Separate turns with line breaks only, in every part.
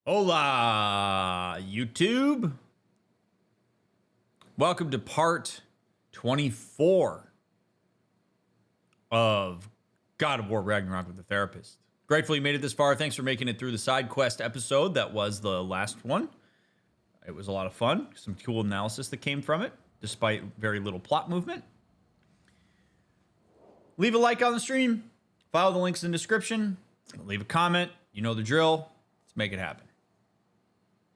Hola, YouTube. Welcome to part 24 of God of War Ragnarök with the Therapist. Grateful you made it this far. Thanks for making it through the side quest episode. That was the last one. It was a lot of fun. Some cool analysis that came from it, despite very little plot movement. Leave a like on the stream. Follow the links in the description. Leave a comment. You know the drill. Let's make it happen.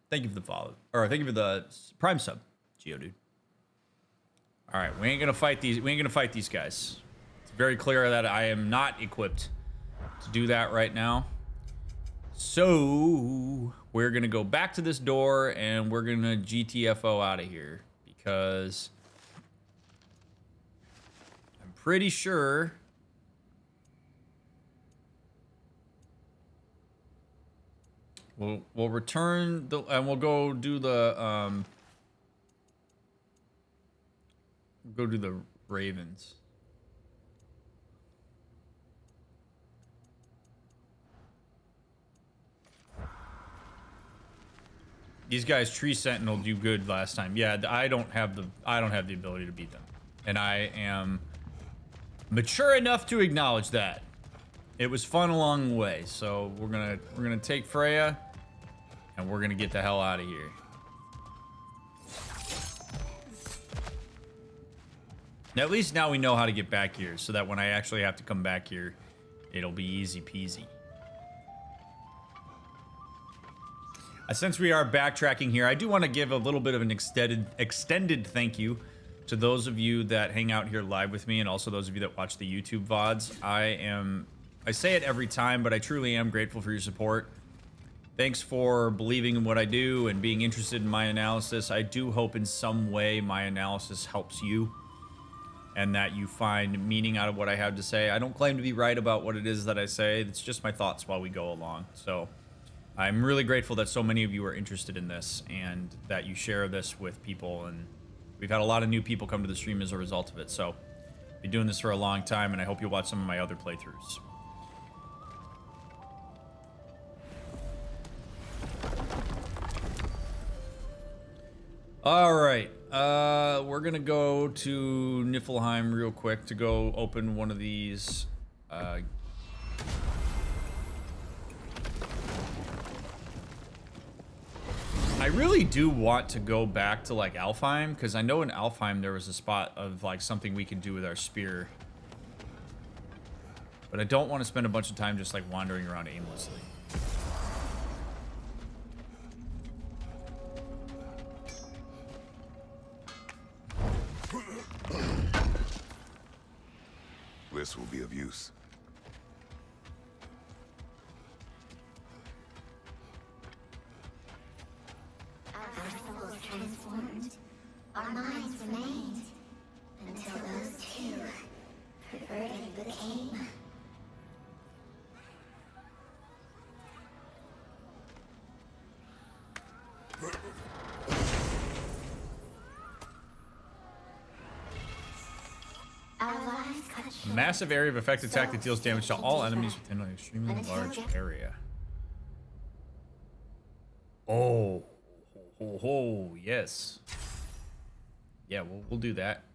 Thank you for the follow, or thank you for the Prime sub, Geodude. All right, we ain't gonna fight these. We ain't gonna fight these guys. It's very clear that I am not equipped to do that right now. So we're gonna go back to this door and we're gonna GTFO out of here because I'm pretty sure. We'll return the and we'll go do the ravens. These guys Tree Sentinel do good last time. Yeah, I don't have the ability to beat them. And I am mature enough to acknowledge that. It was fun along the way. So we're gonna take Freya. And we're gonna get the hell out of here. Now, at least now we know how to get back here, so that when I actually have to come back here, it'll be easy peasy. Since we are backtracking here, I do want to give a little bit of an extended thank you to those of you that hang out here live with me, and also those of you that watch the YouTube VODs. I say it every time, but I truly am grateful for your support. Thanks for believing in what I do and being interested in my analysis. I do hope in some way my analysis helps you and that you find meaning out of what I have to say. I don't claim to be right about what it is that I say. It's just my thoughts while we go along. So I'm really grateful that so many of you are interested in this and that you share this with people. And we've had a lot of new people come to the stream as a result of it. So I've been doing this for a long time, and I hope you'll watch some of my other playthroughs. All right, we're gonna go to Niflheim real quick to go open one of these. I really do want to go back to like Alfheim, because I know in Alfheim there was a spot of like something we can do with our spear. But I don't want to spend a bunch of time just like wandering around aimlessly.
This will be of use.
Our souls transformed, our minds remained, until those two perverted became.
A massive area of effect attack that deals damage to all enemies within an extremely large area. Oh, yes. Yeah, we'll do that.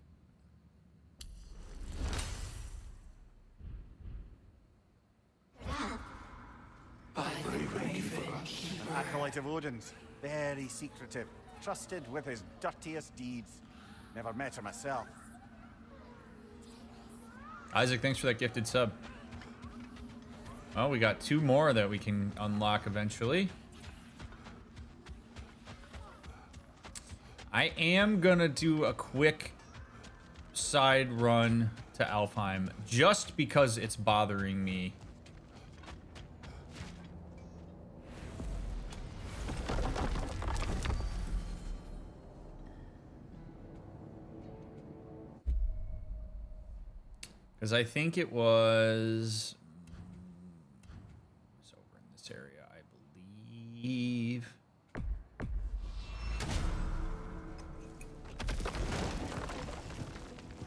Acolyte of Odin's, very secretive, trusted with his dirtiest deeds. Never met her myself.
Isaac, thanks for that gifted sub. Oh, we got two more that we can unlock eventually. I am gonna do a quick side run to Alfheim just because it's bothering me. Because I think it was over in this area, I believe.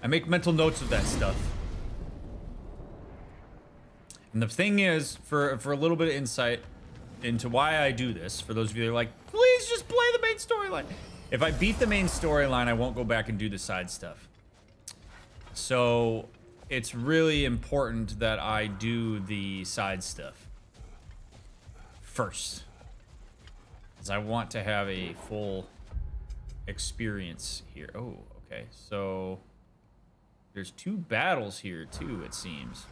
I make mental notes of that stuff. And the thing is, for a little bit of insight, into why I do this, for those of you that are like, please just play the main storyline. If I beat the main storyline, I won't go back and do the side stuff. So it's really important that I do the side stuff first, because I want to have a full experience here. Oh, okay. So there's 2 battles here too, it seems.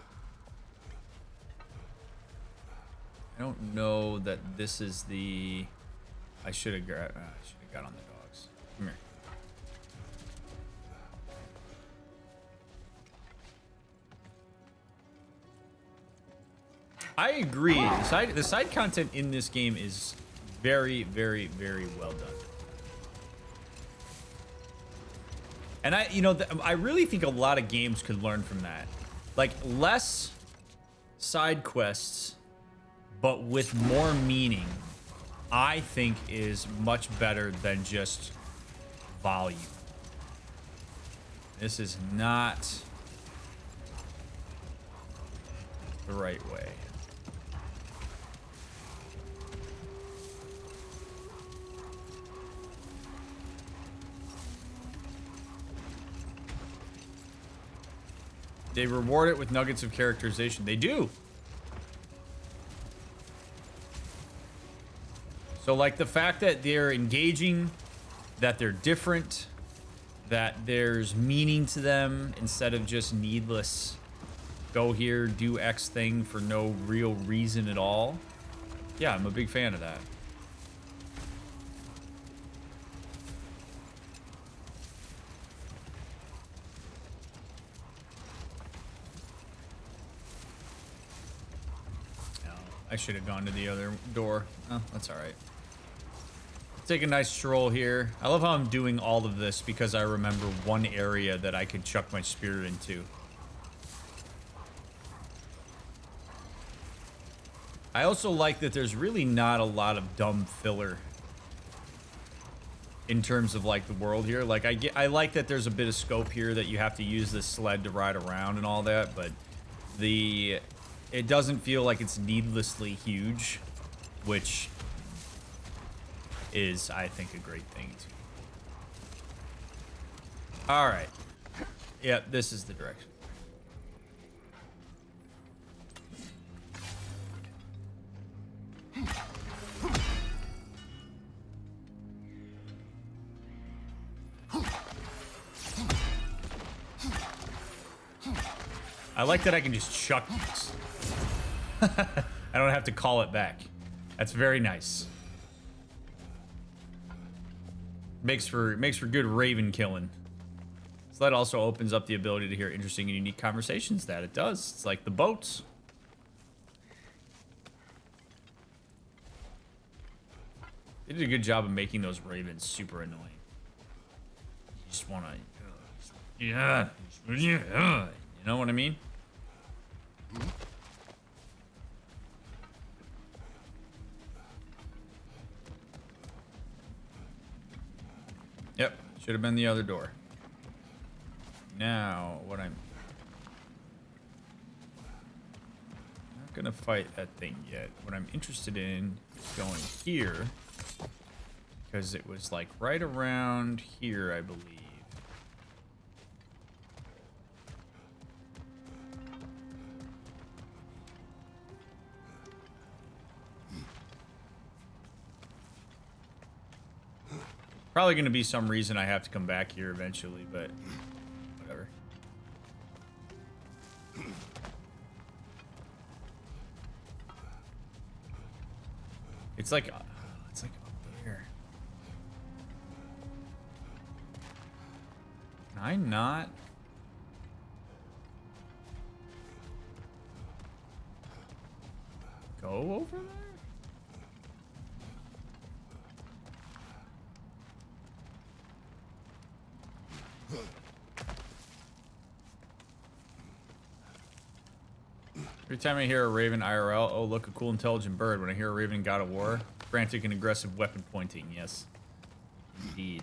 I don't know that this is the... I should have got on the dogs. Come here. I agree. The side content in this game is very, very, very well done. And I really think a lot of games could learn from that. Like, less side quests, but with more meaning, I think is much better than just volume. This is not the right way. They reward it with nuggets of characterization. They do. So, like, the fact that they're engaging, that they're different, that there's meaning to them instead of just needless, go here, do X thing for no real reason at all. Yeah, I'm a big fan of that. I should have gone to the other door. Oh, that's all right. Take a nice stroll here. I love how I'm doing all of this because I remember one area that I could chuck my spear into. I also like that there's really not a lot of dumb filler in terms of like the world here. Like I like that there's a bit of scope here that you have to use this sled to ride around and all that, but it doesn't feel like it's needlessly huge, which is, I think, a great thing too. All right. Yeah, this is the direction. I like that I can just chuck this. I don't have to call it back. That's very nice. Makes for good raven killing. So that also opens up the ability to hear interesting and unique conversations. That it does. It's like the boats. They did a good job of making those ravens super annoying. You just wanna, yeah, you know what I mean? Yep, should have been the other door. Now, what I'm not gonna fight that thing yet. What I'm interested in is going here, because it was like right around here, I believe. Probably going to be some reason I have to come back here eventually, but whatever. It's like up there. Can I not? Go over there? Every time I hear a raven IRL, oh look, a cool intelligent bird. When I hear a raven in God of War, frantic and aggressive weapon pointing. Yes, indeed.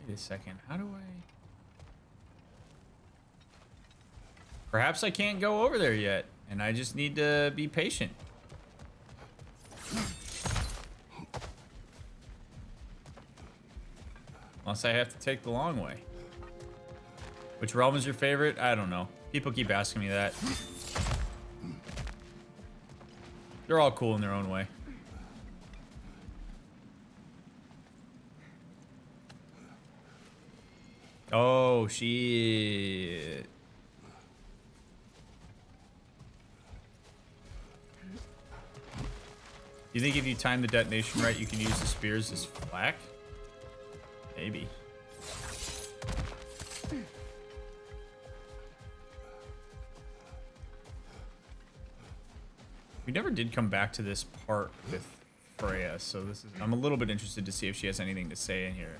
Wait a second, how do I... Perhaps I can't go over there yet. And I just need to be patient. Unless I have to take the long way. Which realm is your favorite? I don't know. People keep asking me that. They're all cool in their own way. Oh, shit. You think if you time the detonation right, you can use the spears as flak? Maybe. We never did come back to this part with Freya, so this is, I'm a little bit interested to see if she has anything to say in here.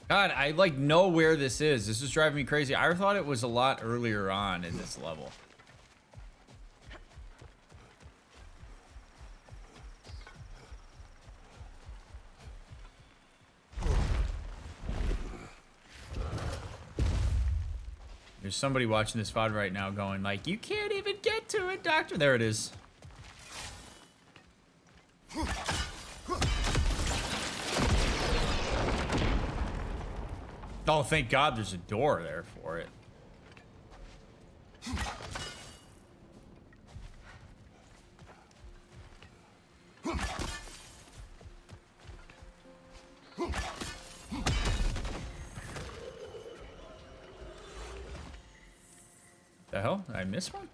God, I like know where this is. This is driving me crazy. I thought it was a lot earlier on in this level. There's somebody watching this VOD right now going like, you can't even get to it, Doctor. There it is. Oh, thank God there's a door there for it. The hell? Did I miss one?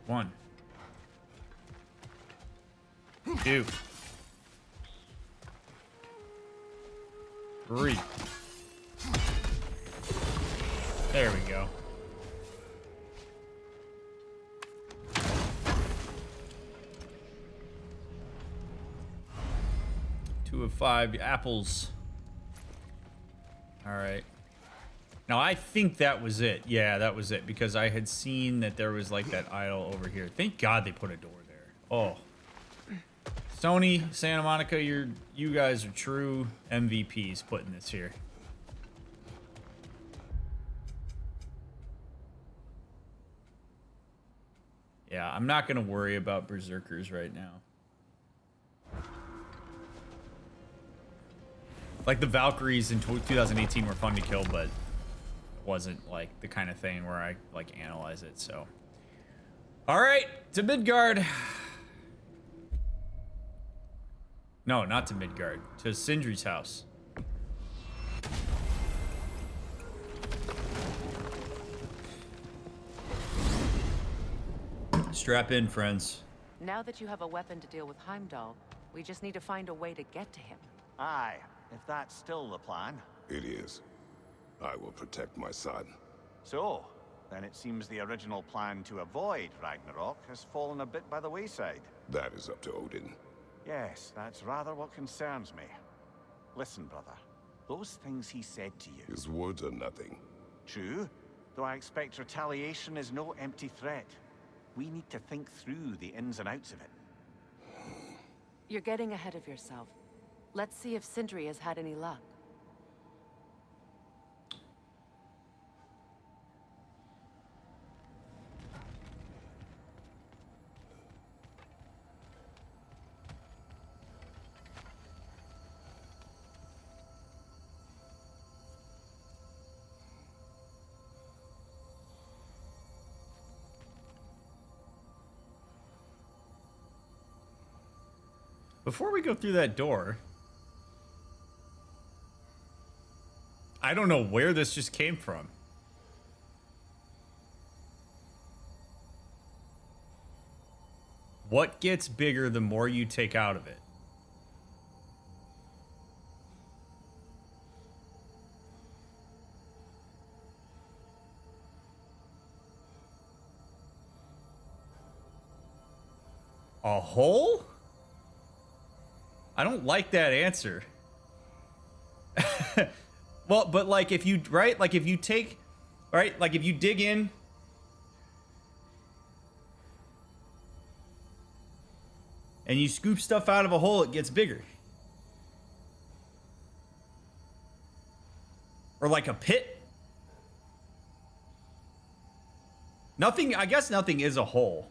One. Two. Three. There we go. Two of 5 apples. All right. Now I think that was it. Yeah, that was it because I had seen that there was like that aisle over here. Thank God they put a door there. Oh. Sony, Santa Monica, you guys are true MVPs putting this here. Yeah, I'm not gonna worry about berserkers right now. Like the Valkyries in 2018 were fun to kill, but it wasn't like the kind of thing where I like analyze it. So, all right, to Midgard. No, not to Midgard. To Sindri's house. Strap in, friends.
Now that you have a weapon to deal with Heimdall, we just need to find a way to get to him.
Aye, if that's still the plan.
It is. I will protect my son.
So, then it seems the original plan to avoid Ragnarok has fallen a bit by the wayside.
That is up to Odin.
Yes, that's rather what concerns me. Listen, brother. Those things he said to you.
His words are nothing.
True, though I expect retaliation is no empty threat. We need to think through the ins and outs of it.
You're getting ahead of yourself. Let's see if Sindri has had any luck.
Before we go through that door, I don't know where this just came from. What gets bigger the more you take out of it? A hole? I don't like that answer. Well, but like if you, right? Like if you take, right? Like if you dig in. And you scoop stuff out of a hole, it gets bigger. Or like a pit. Nothing, I guess nothing is a hole.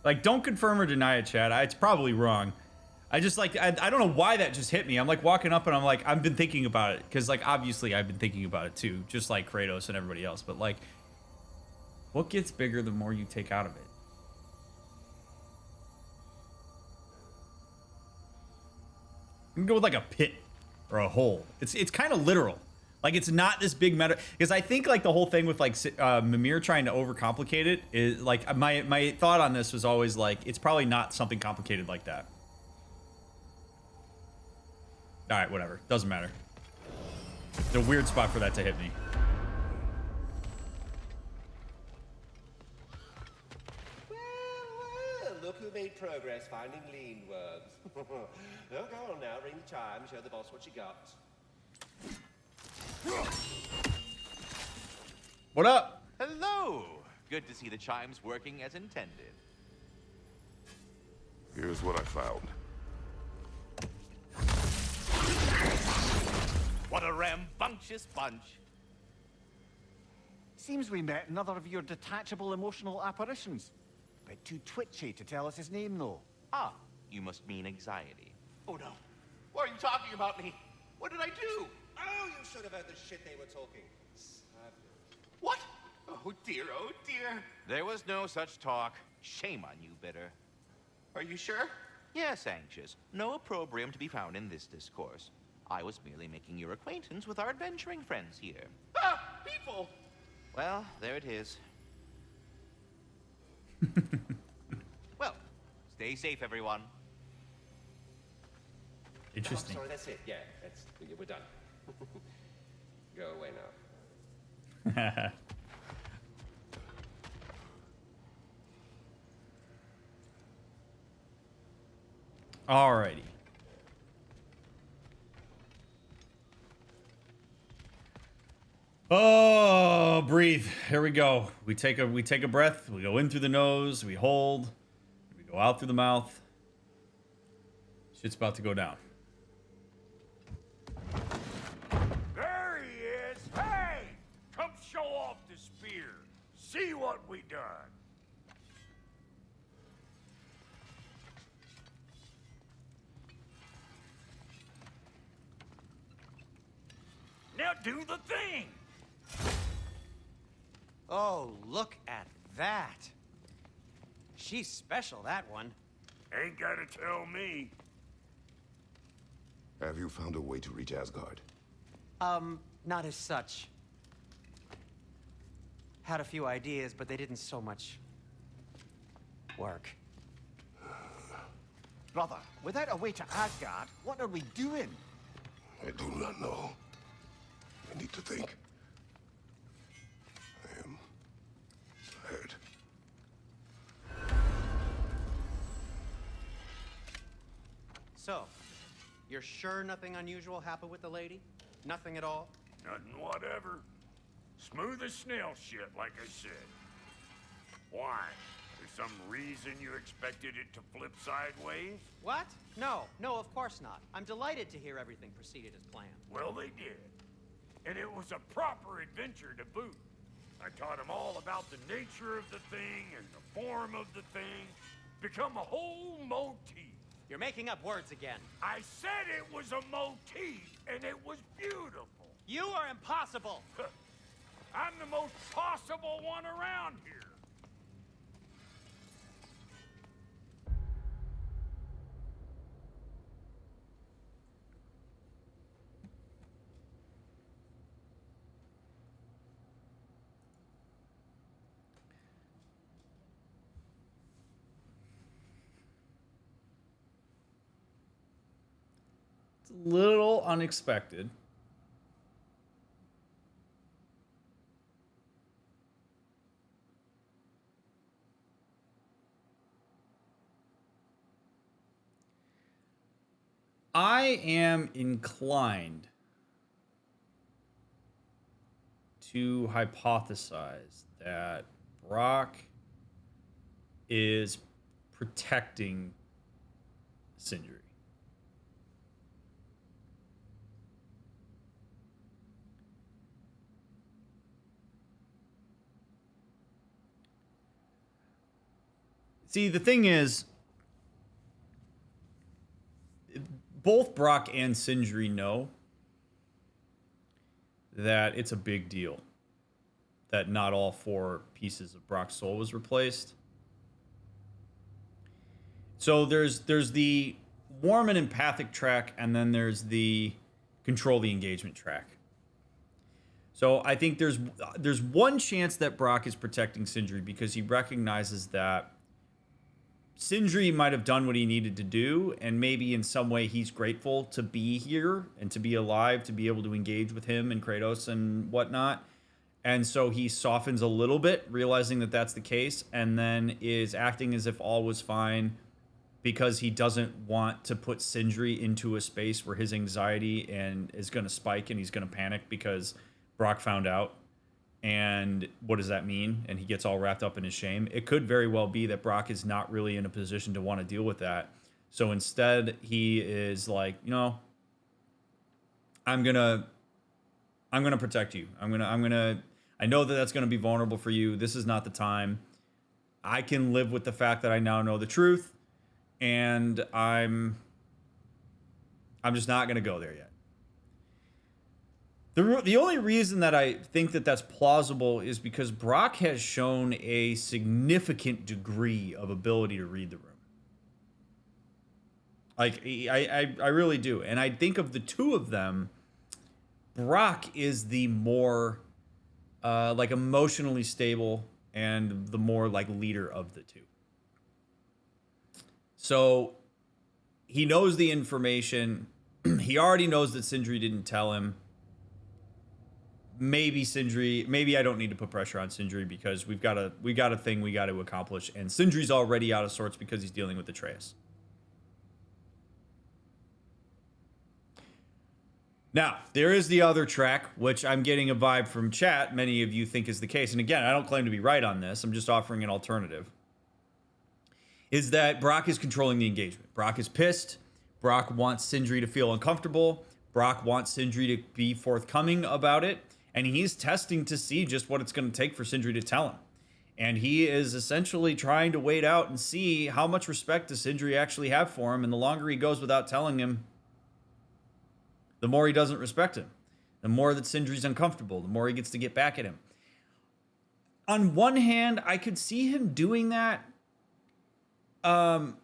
Like, don't confirm or deny it, Chad. It's probably wrong. I just like, I don't know why that just hit me. I'm like walking up and I'm like, I've been thinking about it. Because like, obviously I've been thinking about it too. Just like Kratos and everybody else. But like, what gets bigger the more you take out of it? I'm gonna go with like a pit or a hole. It's kind of literal. Like it's not this big meta, because I think like the whole thing with like Mimir trying to overcomplicate it is like my thought on this was always like it's probably not something complicated like that. All right, whatever, doesn't matter. It's a weird spot for that to hit me.
Well, look who made progress finding lean worms. Oh, go on now, ring the chime, show the boss what you got.
What up?
Hello! Good to see the chimes working as intended.
Here's what I found.
What a rambunctious bunch.
Seems we met another of your detachable emotional apparitions. Bit too twitchy to tell us his name, though.
Ah, you must mean anxiety. Oh no. Why are you talking about me? What did I do?
Oh, you should have heard the shit they were talking.
What? Oh dear, oh dear. There was no such talk. Shame on you, Bitter. Are you sure? Yes, Anxious. No opprobrium to be found in this discourse. I was merely making your acquaintance with our adventuring friends here. Ah, people! Well, there it is. Well, stay safe, everyone.
Interesting.
Oh, sorry, that's it. Yeah, we're done. Go away now.
Alrighty. Oh, breathe. Here we go. We take a breath. We go in through the nose. We hold. We go out through the mouth. Shit's about to go down.
There he is! Hey! Come show off the spear. See what we done. Now do the thing!
Oh, look at that. She's special, that one.
Ain't gotta tell me.
Have you found a way to reach Asgard?
Not as such. Had a few ideas, but they didn't so much work.
Brother, without a way to Asgard, what are we doing?
I do not know. I need to think. I am tired.
So, you're sure nothing unusual happened with the lady? Nothing at all?
Nothing whatever. Smooth as snail shit, like I said. Why? There's some reason you expected it to flip sideways?
What? No, of course not. I'm delighted to hear everything proceeded as planned.
Well, they did. And it was a proper adventure to boot. I taught them all about the nature of the thing and the form of the thing. Become a whole motif.
You're making up words again.
I said it was a motif, and it was beautiful.
You are impossible!
I'm the most possible one around here.
It's a little unexpected. I am inclined to hypothesize that Brock is protecting Sindri. See, the thing is, both Brock and Sindri know that it's a big deal that not all 4 pieces of Brock's soul was replaced. So there's the warm and empathic track, and then there's the control the engagement track. So I think there's one chance that Brock is protecting Sindri because he recognizes that Sindri might have done what he needed to do, and maybe in some way he's grateful to be here and to be alive, to be able to engage with him and Kratos and whatnot. And so he softens a little bit, realizing that that's the case, and then is acting as if all was fine because he doesn't want to put Sindri into a space where his anxiety and is going to spike and he's going to panic because Brock found out. And what does that mean? And he gets all wrapped up in his shame. It could very well be that Brock is not really in a position to want to deal with that. So instead, he is like, you know, I'm gonna protect you. I know that that's gonna be vulnerable for you. This is not the time. I can live with the fact that I now know the truth, and I'm just not gonna go there yet. The only reason that I think that that's plausible is because Brock has shown a significant degree of ability to read the room. Like, I really do. And I think of the two of them, Brock is the more, like, emotionally stable and the more, like, leader of the two. So, he knows the information. He already knows that Sindri didn't tell him. Maybe I don't need to put pressure on Sindri because we got a thing we got to accomplish, and Sindri's already out of sorts because he's dealing with Atreus. Now, there is the other track, which I'm getting a vibe from chat many of you think is the case. And again, I don't claim to be right on this. I'm just offering an alternative. Is that Brock is controlling the engagement. Brock is pissed. Brock wants Sindri to feel uncomfortable. Brock wants Sindri to be forthcoming about it. And he's testing to see just what it's going to take for Sindri to tell him. And he is essentially trying to wait out and see how much respect does Sindri actually have for him. And the longer he goes without telling him, the more he doesn't respect him. The more that Sindri's uncomfortable, the more he gets to get back at him. On one hand, I could see him doing that. On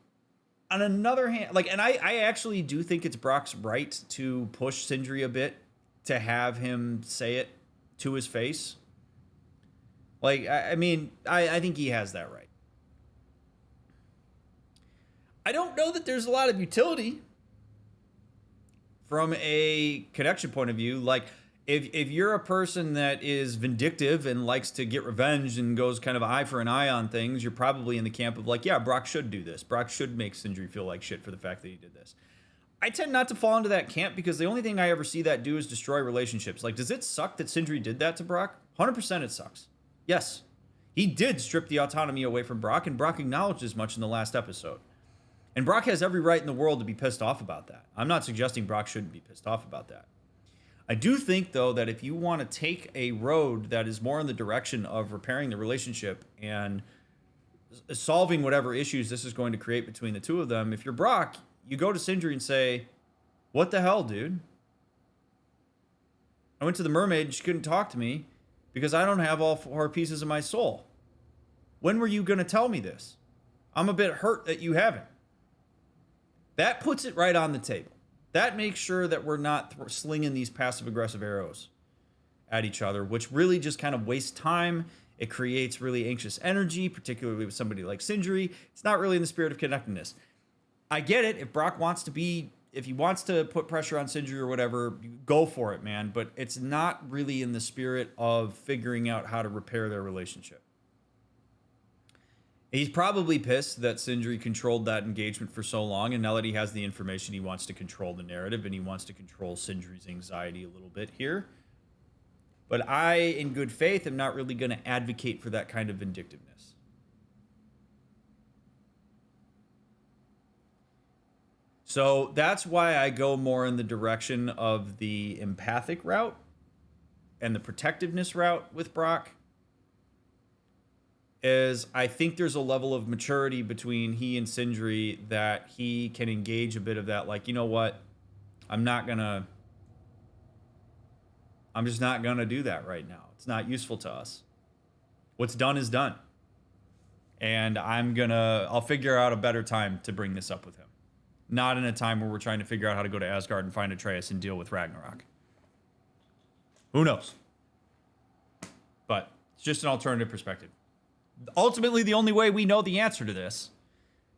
another hand, like, and I actually do think it's Brock's right to push Sindri a bit, to have him say it to his face. Like, I mean, I think he has that right. I don't know that there's a lot of utility from a connection point of view. Like, if you're a person that is vindictive and likes to get revenge and goes kind of eye for an eye on things, you're probably in the camp of like, yeah, Brock should do this. Brock should make Sindri feel like shit for the fact that he did this. I tend not to fall into that camp because the only thing I ever see that do is destroy relationships. Like, does it suck that Sindri did that to Brock? 100% it sucks. Yes. He did strip the autonomy away from Brock, and Brock acknowledged as much in the last episode. And Brock has every right in the world to be pissed off about that. I'm not suggesting Brock shouldn't be pissed off about that. I do think, though, that if you want to take a road that is more in the direction of repairing the relationship and solving whatever issues this is going to create between the two of them, if you're Brock, you go to Sindri and say, what the hell, dude? I went to the mermaid and she couldn't talk to me because I don't have all 4 pieces of my soul. When were you going to tell me this? I'm a bit hurt that you haven't. That puts it right on the table. That makes sure that we're not slinging these passive-aggressive arrows at each other, which really just kind of wastes time. It creates really anxious energy, particularly with somebody like Sindri. It's not really in the spirit of connectedness. I get it. If Brock wants to be if he wants to put pressure on Sindri or whatever, go for it, man. But it's not really in the spirit of figuring out how to repair their relationship. He's probably pissed that Sindri controlled that engagement for so long, and now that he has the information, he wants to control the narrative, and he wants to control Sindri's anxiety a little bit here. But I, in good faith, am not really going to advocate for that kind of vindictiveness. So that's why I go more in the direction of the empathic route and the protectiveness route with Brock. Is I think there's a level of maturity between he and Sindri that he can engage a bit of that, like, you know what? I'm just not gonna do that right now. It's not useful to us. What's done is done. And I'll figure out a better time to bring this up with him. Not in a time where we're trying to figure out how to go to Asgard and find Atreus and deal with Ragnarok. Who knows? But it's just an alternative perspective. Ultimately, the only way we know the answer to this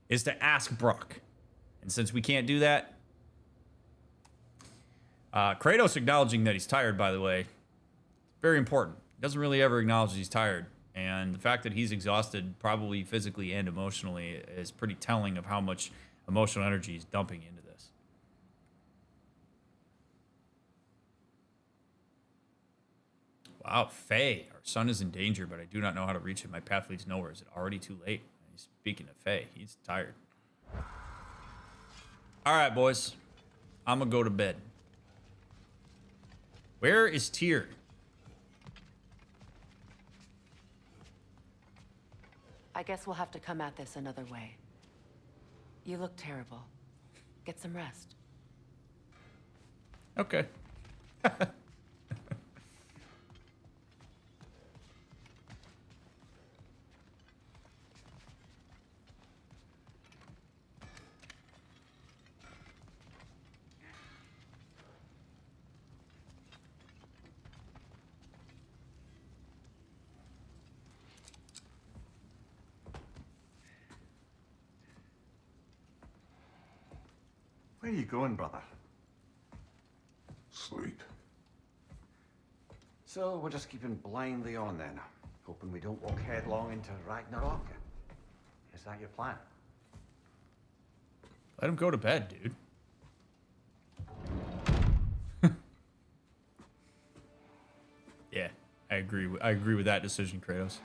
is to ask Brock. And since we can't do that, Kratos acknowledging that he's tired, by the way, very important. He doesn't really ever acknowledge he's tired. And the fact that he's exhausted, probably physically and emotionally, is pretty telling of how much emotional energy he's dumping into this. Wow, Faye. Our son is in danger, but I do not know how to reach him. My path leads nowhere. Is it already too late? Speaking of Faye, he's tired. All right, boys. I'm going to go to bed. Where is Tyr?
I guess we'll have to come at this another way. You look terrible. Get some rest.
Okay.
Where are you going, brother?
Sleep.
So we're just keeping blindly on then, hoping we don't walk headlong into Ragnarok. Is that your plan?
Let him go to bed, dude. Yeah, I agree. I agree with that decision, Kratos.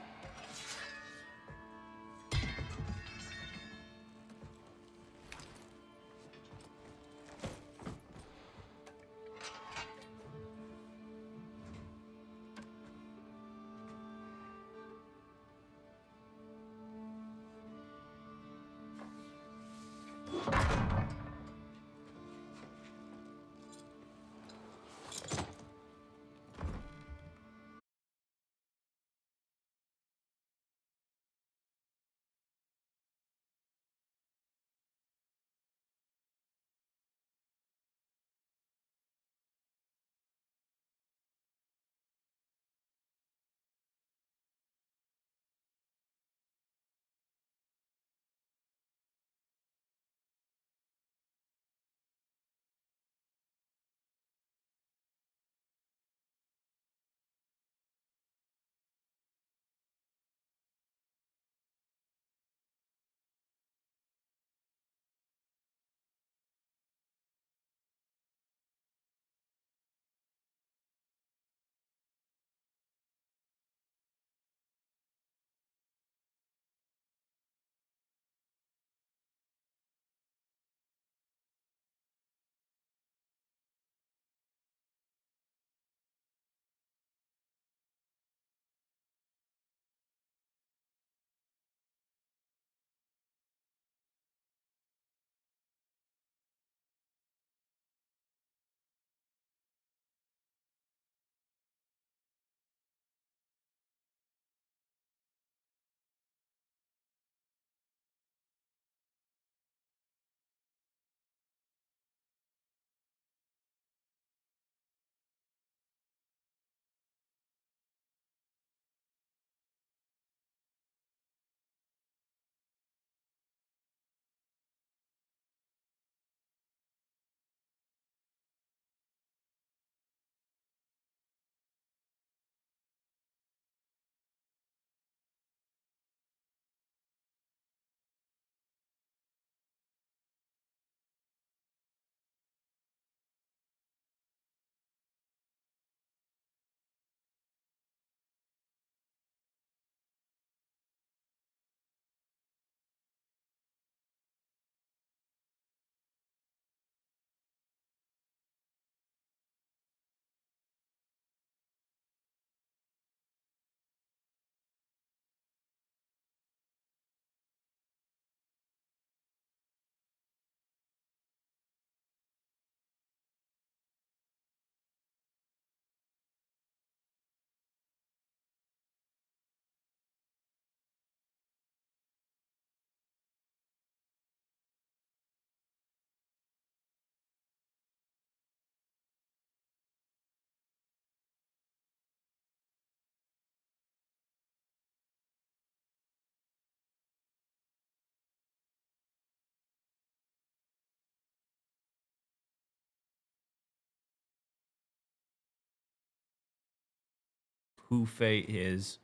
who Faye is,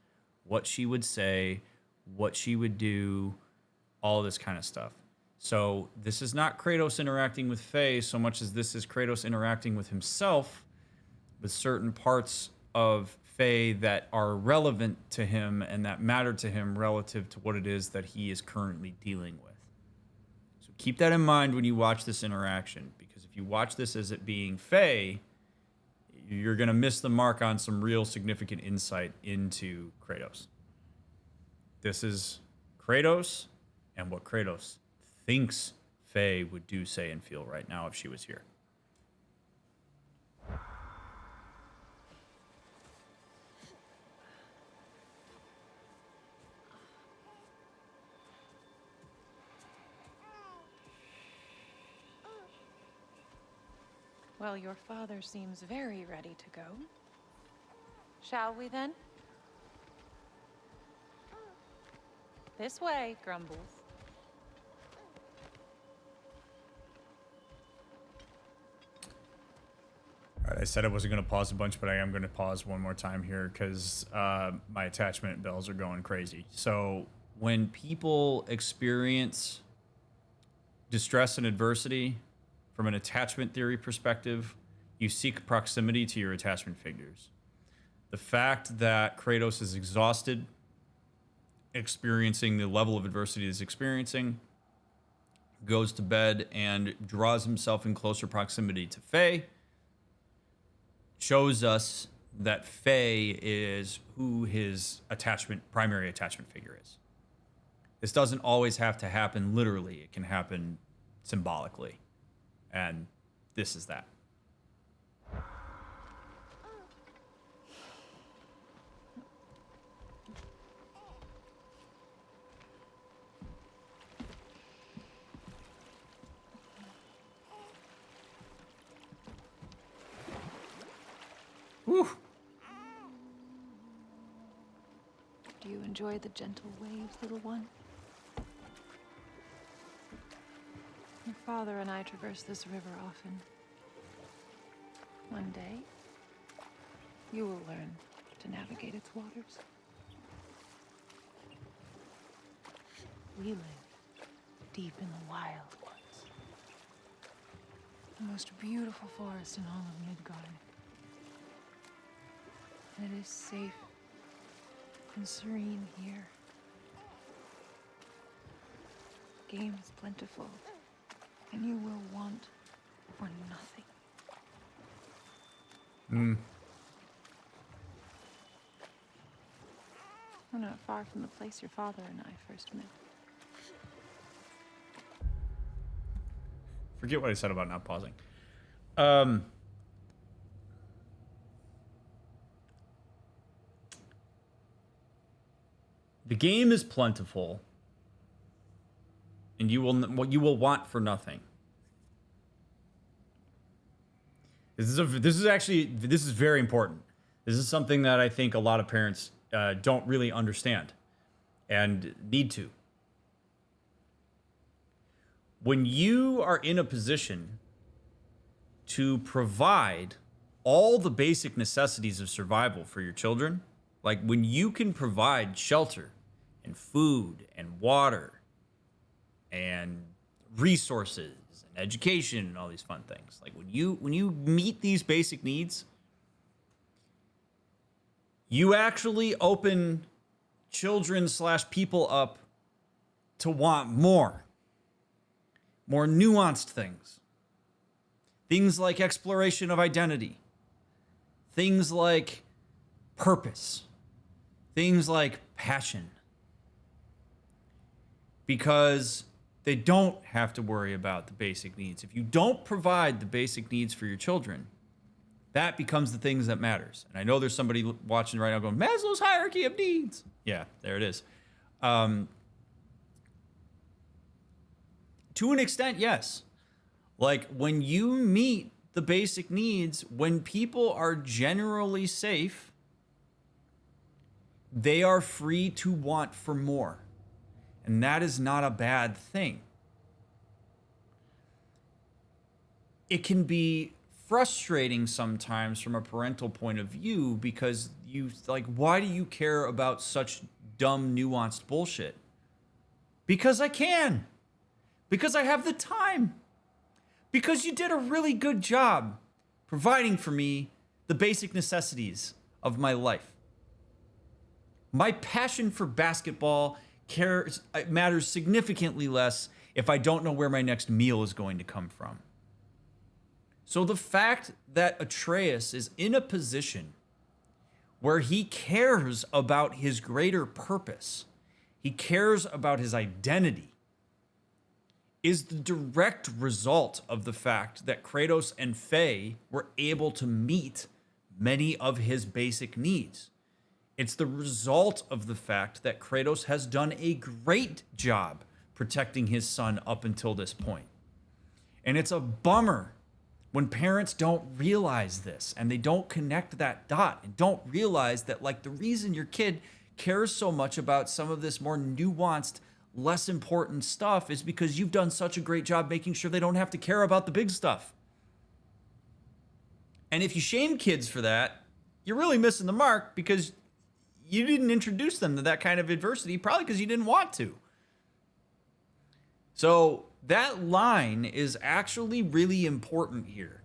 what she would say, what she would do, all this kind of stuff. So this is not Kratos interacting with Faye so much as this is Kratos interacting with himself, with certain parts of Faye that are relevant to him and that matter to him relative to what it is that he is currently dealing with. So keep that in mind when you watch this interaction, because if you watch this as it being Faye, you're going to miss the mark on some real significant insight into Kratos. This is Kratos and what Kratos thinks Faye would do, say, and feel right now if she was here.
Well, your father seems very ready to go. Shall we then? This way, Grumbles.
All right, I said I wasn't going to pause a bunch, but I am going to pause one more time here because my attachment bells are going crazy. So when people experience distress and adversity, from an attachment theory perspective, you seek proximity to your attachment figures. The fact that Kratos is exhausted, experiencing the level of adversity he's experiencing, goes to bed and draws himself in closer proximity to Faye, shows us that Faye is who his primary attachment figure is. This doesn't always have to happen literally. It can happen symbolically. And this is that. Whew.
Do you enjoy the gentle waves, little one? Your father and I traverse this river often. One day, you will learn to navigate its waters. We live deep in the wild woods. The most beautiful forest in all of Midgard. And it is safe and serene here. Game is plentiful. And you will want for nothing. We're not far from the place your father and I first met.
Forget what I said about not pausing. The game is plentiful. And you will want for nothing. This is very important. This is something that I think a lot of parents don't really understand and need to. When you are in a position to provide all the basic necessities of survival for your children, like when you can provide shelter and food and water and resources and education and all these fun things. Like when you meet these basic needs, you actually open children/people up to want more nuanced things. Things like exploration of identity. Things like purpose. Things like passion. Because they don't have to worry about the basic needs. If you don't provide the basic needs for your children, that becomes the things that matters. And I know there's somebody watching right now going, Maslow's hierarchy of needs. Yeah, there it is. To an extent, yes. Like when you meet the basic needs, when people are generally safe, they are free to want for more. And that is not a bad thing. It can be frustrating sometimes from a parental point of view because you like, why do you care about such dumb, nuanced bullshit? Because I can. Because I have the time. Because you did a really good job providing for me the basic necessities of my life. My passion for basketball matters significantly less if I don't know where my next meal is going to come from. So the fact that Atreus is in a position where he cares about his greater purpose, he cares about his identity, is the direct result of the fact that Kratos and Faye were able to meet many of his basic needs. It's the result of the fact that Kratos has done a great job protecting his son up until this point. And it's a bummer when parents don't realize this and they don't connect that dot and don't realize that, like, the reason your kid cares so much about some of this more nuanced, less important stuff is because you've done such a great job making sure they don't have to care about the big stuff. And if you shame kids for that, you're really missing the mark, because you didn't introduce them to that kind of adversity, probably because you didn't want to. So that line is actually really important here,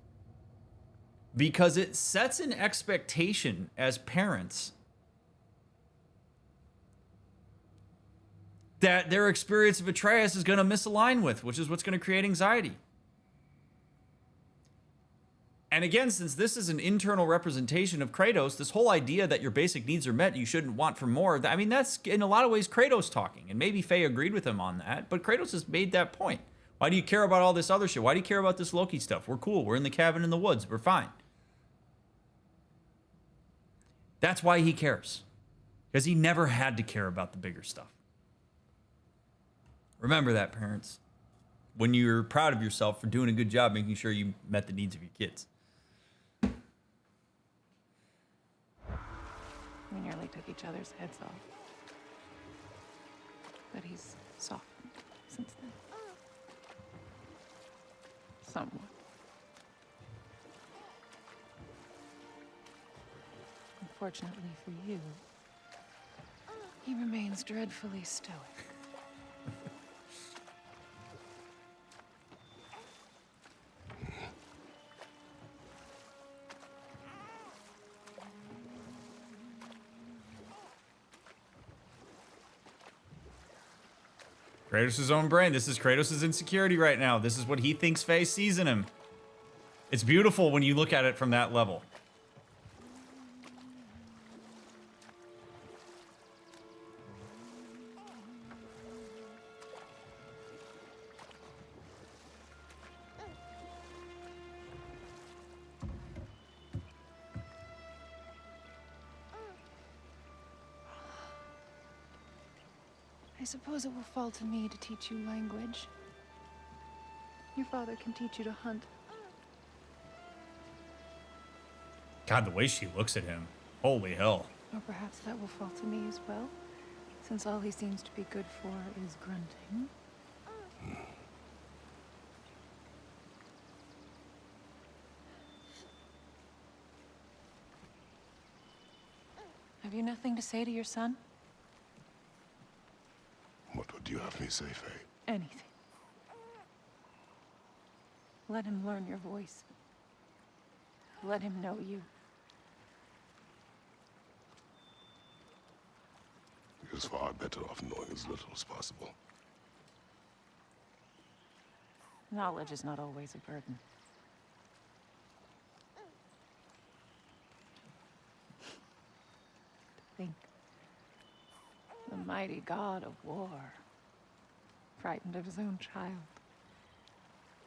because it sets an expectation as parents that their experience of Atreus is going to misalign with, which is what's going to create anxiety. And again, since this is an internal representation of Kratos, this whole idea that your basic needs are met, you shouldn't want for more, I mean, that's in a lot of ways Kratos talking. And maybe Faye agreed with him on that, but Kratos has made that point. Why do you care about all this other shit? Why do you care about this Loki stuff? We're cool. We're in the cabin in the woods. We're fine. That's why he cares. Because he never had to care about the bigger stuff. Remember that, parents, when you're proud of yourself for doing a good job making sure you met the needs of your kids.
We nearly took each other's heads off. But he's softened since then. Somewhat. Unfortunately for you, he remains dreadfully stoic.
Kratos' own brain. This is Kratos' insecurity right now. This is what he thinks Faye sees in him. It's beautiful when you look at it from that level.
I suppose it will fall to me to teach you language. Your father can teach you to hunt.
God, the way she looks at him. Holy hell.
Or perhaps that will fall to me as well, since all he seems to be good for is grunting. Have you nothing to say to your son?
What would you have me say, Faye?
Anything. Let him learn your voice. Let him know you.
He is far better off knowing as little as possible.
Knowledge is not always a burden. Think. The mighty God of War, frightened of his own child.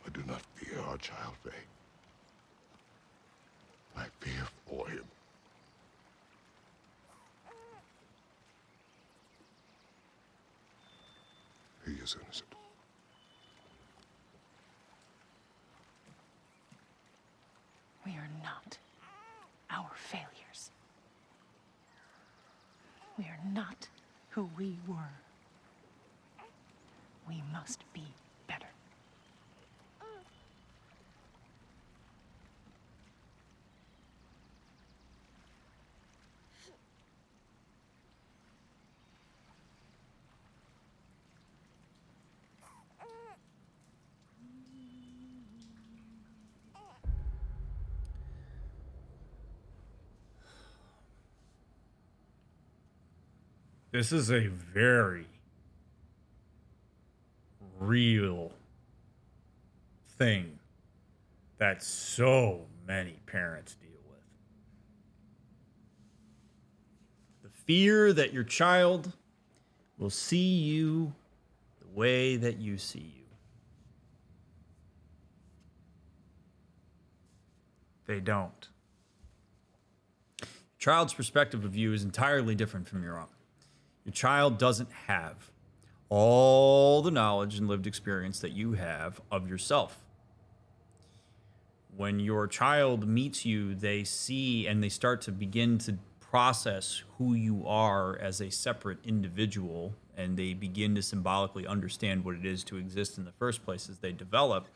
I do not fear our child, Faye. I fear for him. He is innocent.
We are not our failures. We are not who we were. We must be better.
This is a very real thing that so many parents deal with. The fear that your child will see you the way that you see you. They don't. Your child's perspective of you is entirely different from your own. Your child doesn't have all the knowledge and lived experience that you have of yourself. When your child meets you, they see and they start to begin to process who you are as a separate individual, and they begin to symbolically understand what it is to exist in the first place as they develop.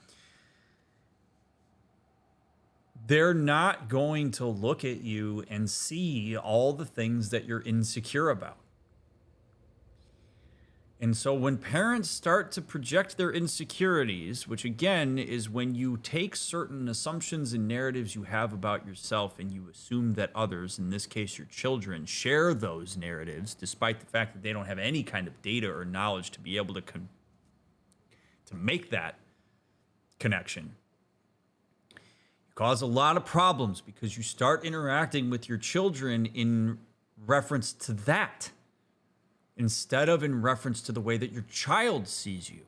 They're not going to look at you and see all the things that you're insecure about. And so when parents start to project their insecurities, which again is when you take certain assumptions and narratives you have about yourself and you assume that others, in this case your children, share those narratives, despite the fact that they don't have any kind of data or knowledge to be able to make that connection. You cause a lot of problems because you start interacting with your children in reference to that, instead of in reference to the way that your child sees you.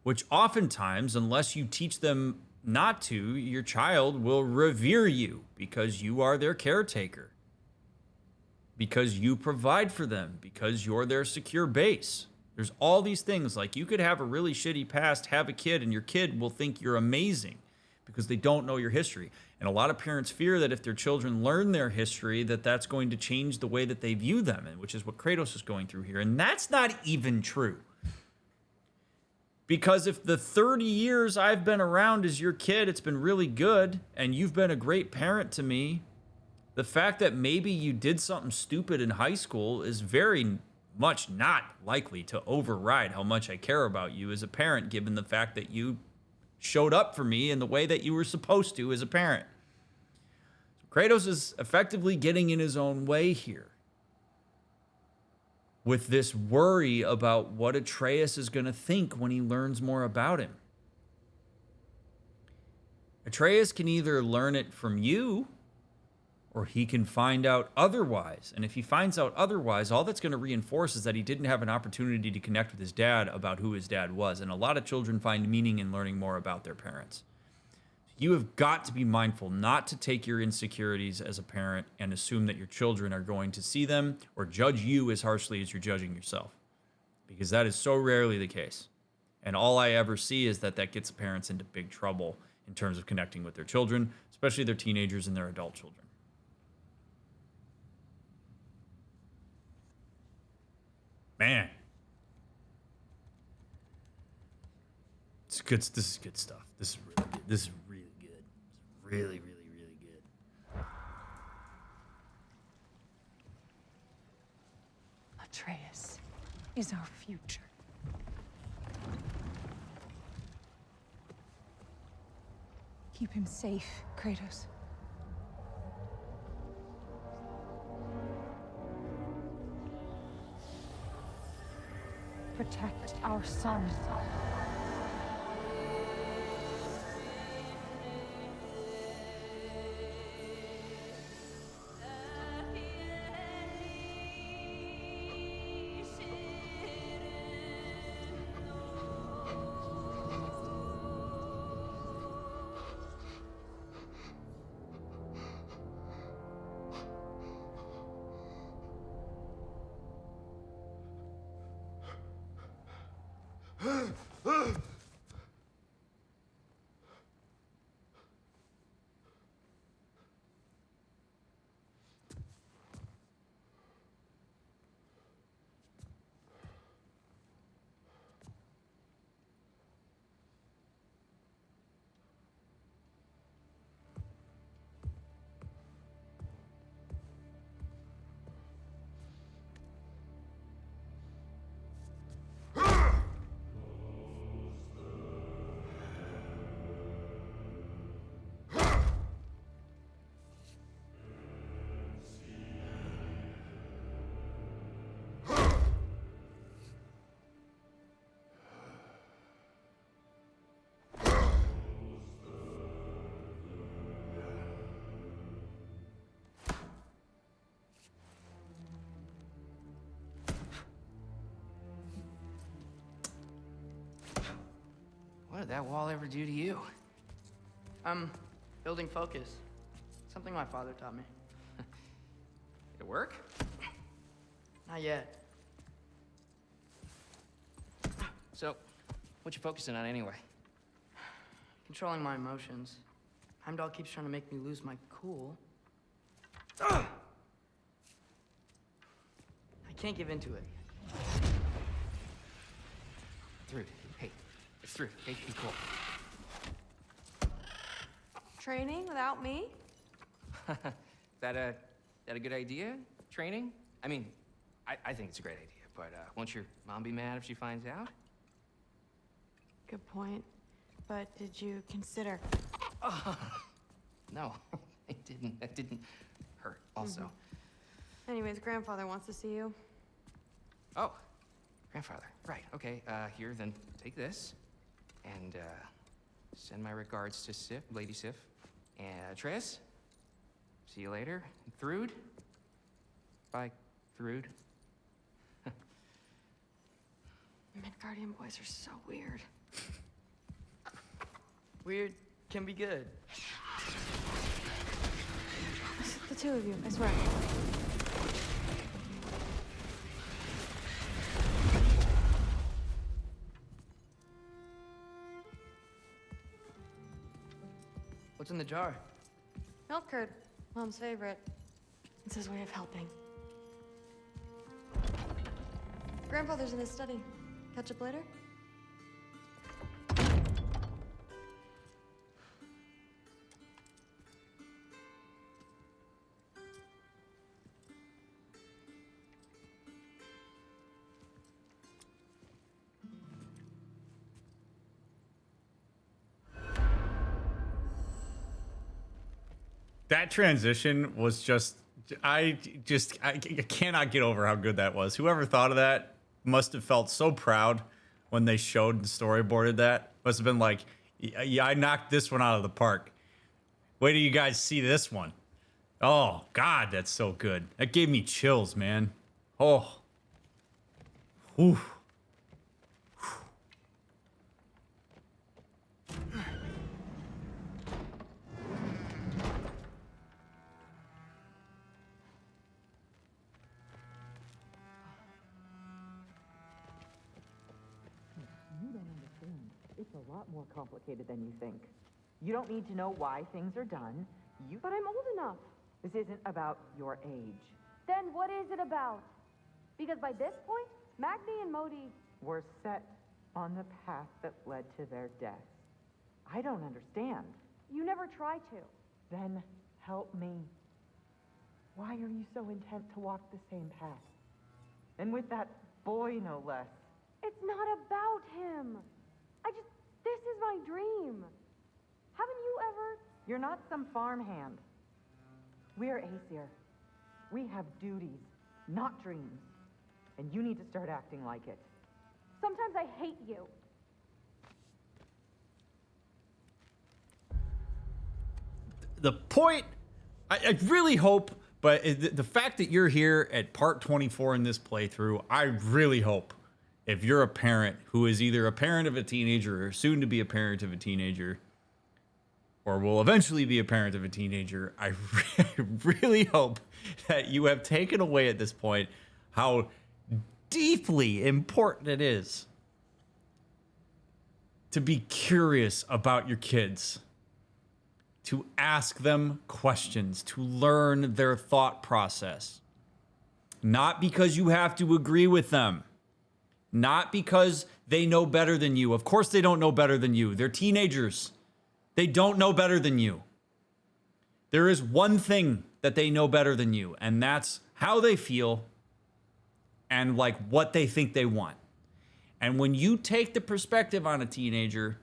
Which oftentimes, unless you teach them not to, your child will revere you because you are their caretaker, because you provide for them, because you're their secure base. There's all these things, like you could have a really shitty past, have a kid, and your kid will think you're amazing because they don't know your history. And a lot of parents fear that if their children learn their history, that that's going to change the way that they view them, and which is what Kratos is going through here. And that's not even true. Because if the 30 years I've been around as your kid, it's been really good, and you've been a great parent to me, the fact that maybe you did something stupid in high school is very much not likely to override how much I care about you as a parent, given the fact that you showed up for me in the way that you were supposed to as a parent. So Kratos is effectively getting in his own way here with this worry about what Atreus is going to think when he learns more about him. Atreus can either learn it from you or he can find out otherwise. And if he finds out otherwise, all that's going to reinforce is that he didn't have an opportunity to connect with his dad about who his dad was. And a lot of children find meaning in learning more about their parents. You have got to be mindful not to take your insecurities as a parent and assume that your children are going to see them or judge you as harshly as you're judging yourself, because that is so rarely the case. And all I ever see is that gets parents into big trouble in terms of connecting with their children, especially their teenagers and their adult children. Man, it's good. This is good stuff. This is really good. This is really good. It's really, really, really good.
Atreus is our future. Keep him safe, Kratos. Protect our son.
did that wall ever do to you?
Building focus. Something my father taught me.
Did it work?
Not yet.
So, what you focusing on anyway?
Controlling my emotions. Heimdall keeps trying to make me lose my cool. I can't give into it.
Thrud, hey, it's Thrud. Hey, be cool.
Training without me?
That a good idea? Training? I mean, I think it's a great idea, but won't your mom be mad if she finds out?
Good point. But did you consider?
No, it didn't. That didn't hurt. Also.
Anyways, grandfather wants to see you.
Oh, grandfather. Right. Okay. Here, then take this, and send my regards to Sif, Lady Sif, and Triss. See you later. Thrud. Bye, Thrud.
Midgardian boys are so weird.
Weird can be good.
The two of you, I swear.
What's in the jar?
Milk curd, Mom's favorite. It's his way of helping. Grandfather's in his study. Catch up later?
That transition was just, I cannot get over how good that was. Whoever thought of that must have felt so proud when they showed and storyboarded that. Must have been like, yeah, I knocked this one out of the park. Wait till you guys see this one. Oh, God, that's so good. That gave me chills, man. Oh. Whew.
A lot more complicated than you think. You don't need to know why things are done.
But I'm old enough.
This isn't about your age.
Then what is it about? Because by this point, Magni and Modi...
Were set on the path that led to their death. I don't understand.
You never try to.
Then help me. Why are you so intent to walk the same path? And with that boy, no less.
It's not about him. This is my dream. Haven't you ever?
You're not some farmhand. We're Aesir. We have duties, not dreams. And you need to start acting like it.
Sometimes I hate you.
The point, I really hope, but the fact that you're here at part 24 in this playthrough, I really hope if you're a parent who is either a parent of a teenager or soon to be a parent of a teenager, or will eventually be a parent of a teenager, I really hope that you have taken away at this point how deeply important it is to be curious about your kids, to ask them questions, to learn their thought process. Not because you have to agree with them. Not because they know better than you. Of course they don't know better than you. They're teenagers. They don't know better than you. There is one thing that they know better than you, and that's how they feel and like what they think they want. And when you take the perspective on a teenager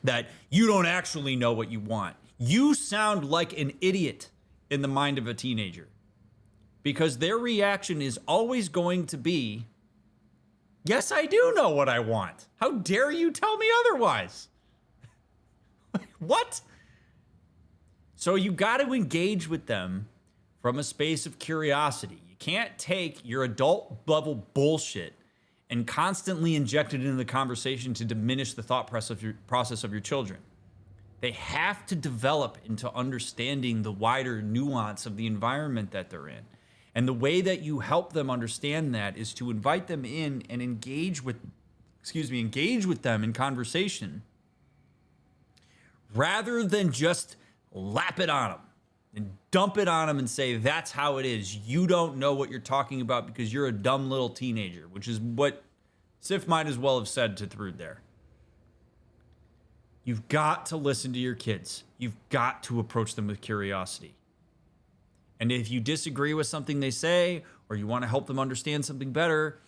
that you don't actually know what you want, you sound like an idiot in the mind of a teenager, because their reaction is always going to be, yes, I do know what I want. How dare you tell me otherwise? What? So you got to engage with them from a space of curiosity. You can't take your adult level bullshit and constantly injected into the conversation to diminish the thought process of your children. They have to develop into understanding the wider nuance of the environment that they're in. And the way that you help them understand that is to invite them in and engage with them in conversation rather than just lap it on them and dump it on them and say, that's how it is. You don't know what you're talking about because you're a dumb little teenager, which is what Sif might as well have said to Thrud there. You've got to listen to your kids. You've got to approach them with curiosity. And if you disagree with something they say, or you want to help them understand something better,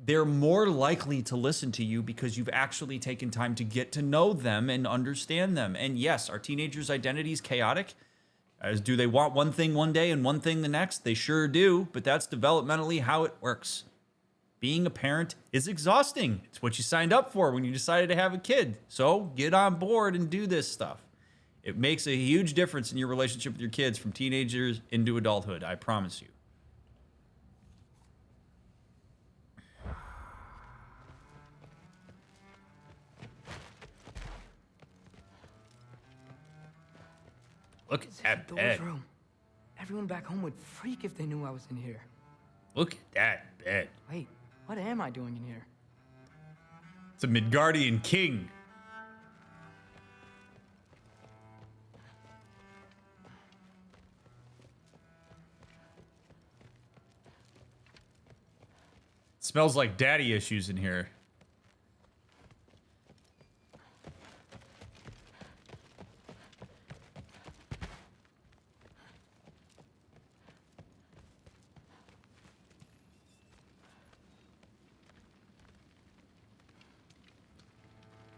they're more likely to listen to you because you've actually taken time to get to know them and understand them. And yes, our teenagers' identity is chaotic. As do they want one thing one day and one thing the next? They sure do, but that's developmentally how it works. Being a parent is exhausting. It's what you signed up for when you decided to have a kid. So get on board and do this stuff. It makes a huge difference in your relationship with your kids from teenagers into adulthood, I promise you. Look at that bed.
Room. Everyone back home would freak if they knew I was in here.
Look at that bed.
Wait, what am I doing in here?
It's a Midgardian king. It smells like daddy issues in here.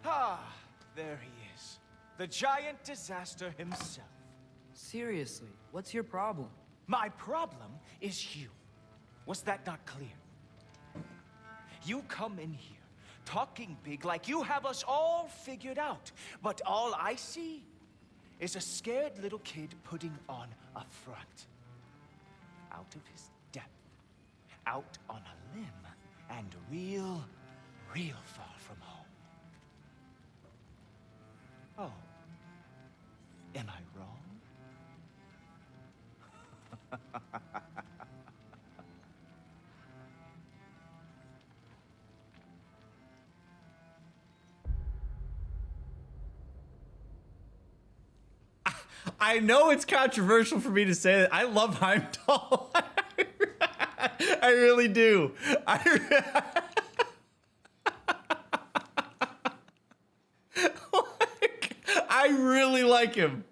Ah, there he is. The giant disaster himself.
Seriously, what's your problem?
My problem is you. Was that not clear? You come in here, talking big like you have us all figured out. But all I see is a scared little kid putting on a front. Out of his depth, out on a limb, and real far from home. Oh, am I wrong?
I know it's controversial for me to say that. I love Heimdall. I really do. I really like him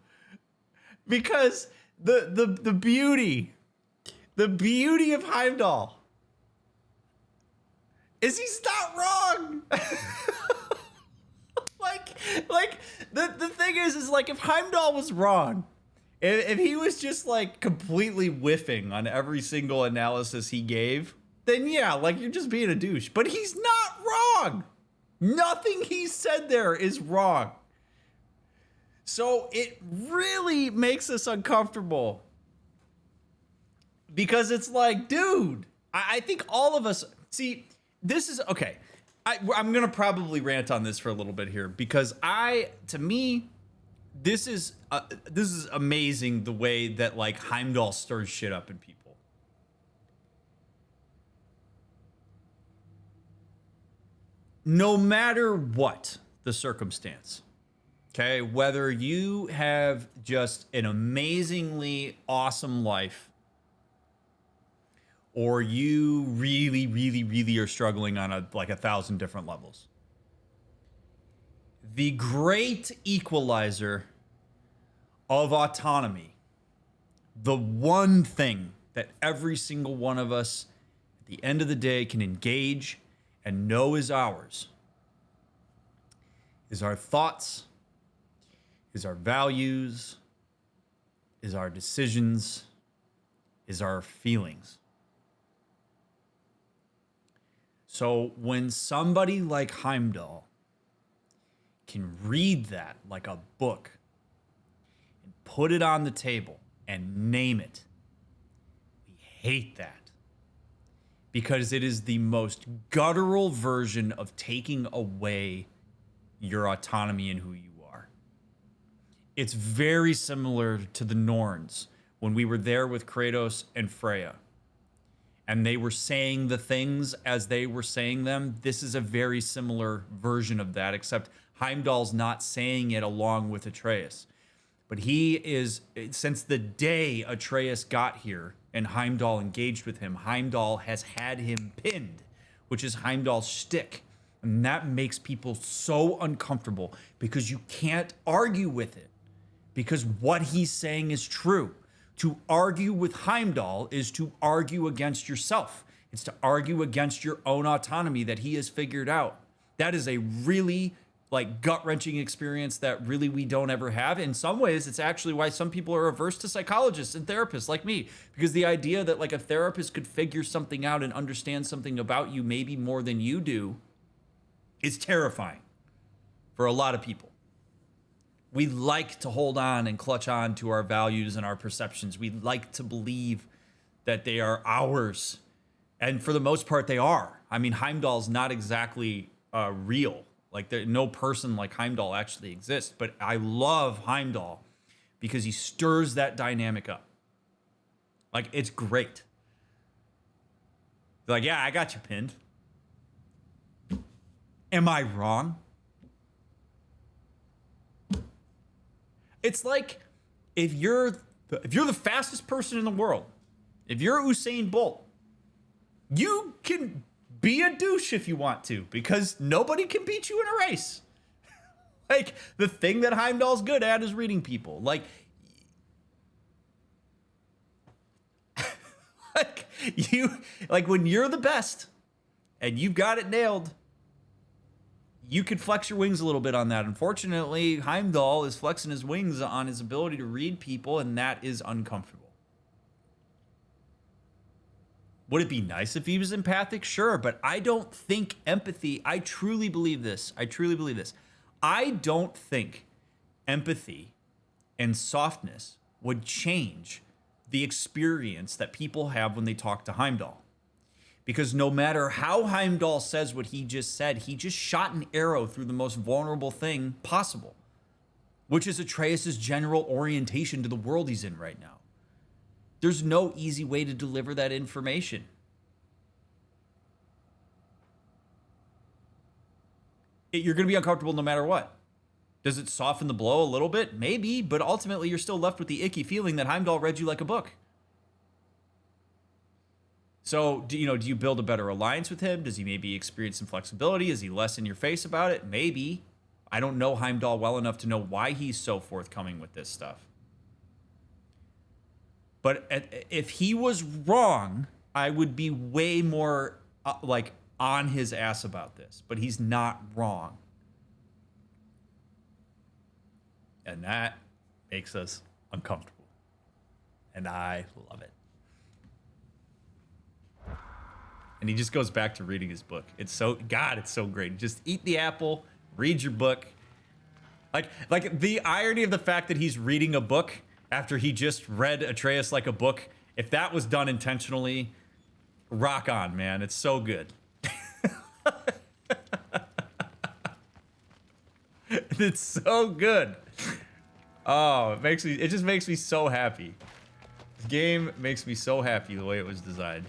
because the beauty of Heimdall is he's not wrong. like the thing is like if Heimdall was wrong, if he was just like completely whiffing on every single analysis he gave, then yeah, like you're just being a douche. But he's not wrong. Nothing he said there is wrong. So it really makes us uncomfortable because it's like, dude, I think all of us see this is okay. I'm going to probably rant on this for a little bit here because to me, this is amazing the way that like Heimdall stirs shit up in people. No matter what the circumstance, okay, whether you have just an amazingly awesome life or you really, really, really are struggling on 1,000 different levels. The great equalizer of autonomy, the one thing that every single one of us at the end of the day can engage and know is ours, is our thoughts, is our values, is our decisions, is our feelings. So when somebody like Heimdall can read that like a book and put it on the table and name it, we hate that because it is the most guttural version of taking away your autonomy and who you are. It's very similar to the Norns when we were there with Kratos and Freya, and they were saying the things as they were saying them. This is a very similar version of that, except Heimdall's not saying it along with Atreus. But he is, since the day Atreus got here and Heimdall engaged with him, Heimdall has had him pinned, which is Heimdall's shtick. And that makes people so uncomfortable because you can't argue with it, because what he's saying is true. To argue with Heimdall is to argue against yourself. It's to argue against your own autonomy that he has figured out. That is a really gut-wrenching experience that really we don't ever have. In some ways, it's actually why some people are averse to psychologists and therapists like me, because the idea that a therapist could figure something out and understand something about you maybe more than you do is terrifying for a lot of people. We like to hold on and clutch on to our values and our perceptions. We like to believe that they are ours. And for the most part, they are. I mean, Heimdall's not exactly real. No person like Heimdall actually exists. But I love Heimdall because he stirs that dynamic up. It's great. Yeah, I got you pinned. Am I wrong? It's like if you're the fastest person in the world, if you're Usain Bolt, you can be a douche if you want to, because nobody can beat you in a race. The thing that Heimdall's good at is reading people. When you're the best and you've got it nailed, you could flex your wings a little bit on that. Unfortunately, Heimdall is flexing his wings on his ability to read people, and that is uncomfortable. Would it be nice if he was empathic? Sure, but I don't think empathy, I truly believe this. I don't think empathy and softness would change the experience that people have when they talk to Heimdall. Because no matter how Heimdall says what he just said, he just shot an arrow through the most vulnerable thing possible, which is Atreus' general orientation to the world he's in right now. There's no easy way to deliver that information. You're going to be uncomfortable no matter what. Does it soften the blow a little bit? Maybe, but ultimately you're still left with the icky feeling that Heimdall read you like a book. So, do you build a better alliance with him? Does he maybe experience some flexibility? Is he less in your face about it? Maybe. I don't know Heimdall well enough to know why he's so forthcoming with this stuff. But if he was wrong, I would be way more on his ass about this. But he's not wrong. And that makes us uncomfortable. And I love it. And he just goes back to reading his book. It's so great. Just eat the apple, read your book. Like the irony of the fact that he's reading a book after he just read Atreus like a book. If that was done intentionally, rock on, man. It's so good. It's so good. Oh, it just makes me so happy. This game makes me so happy the way it was designed.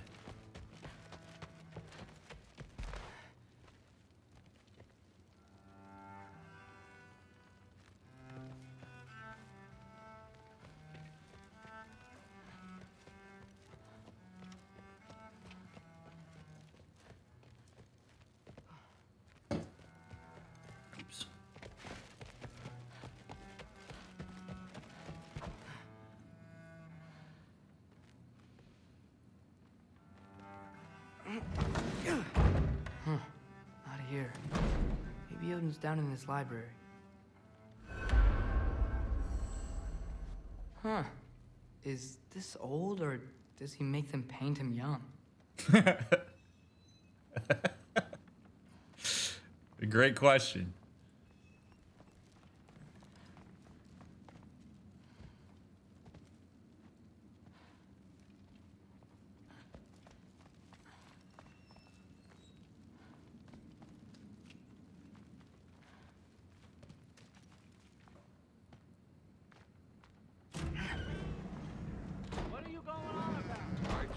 Not here. Maybe Odin's down in this library. Huh. Is this old, or does he make them paint him young?
A great question.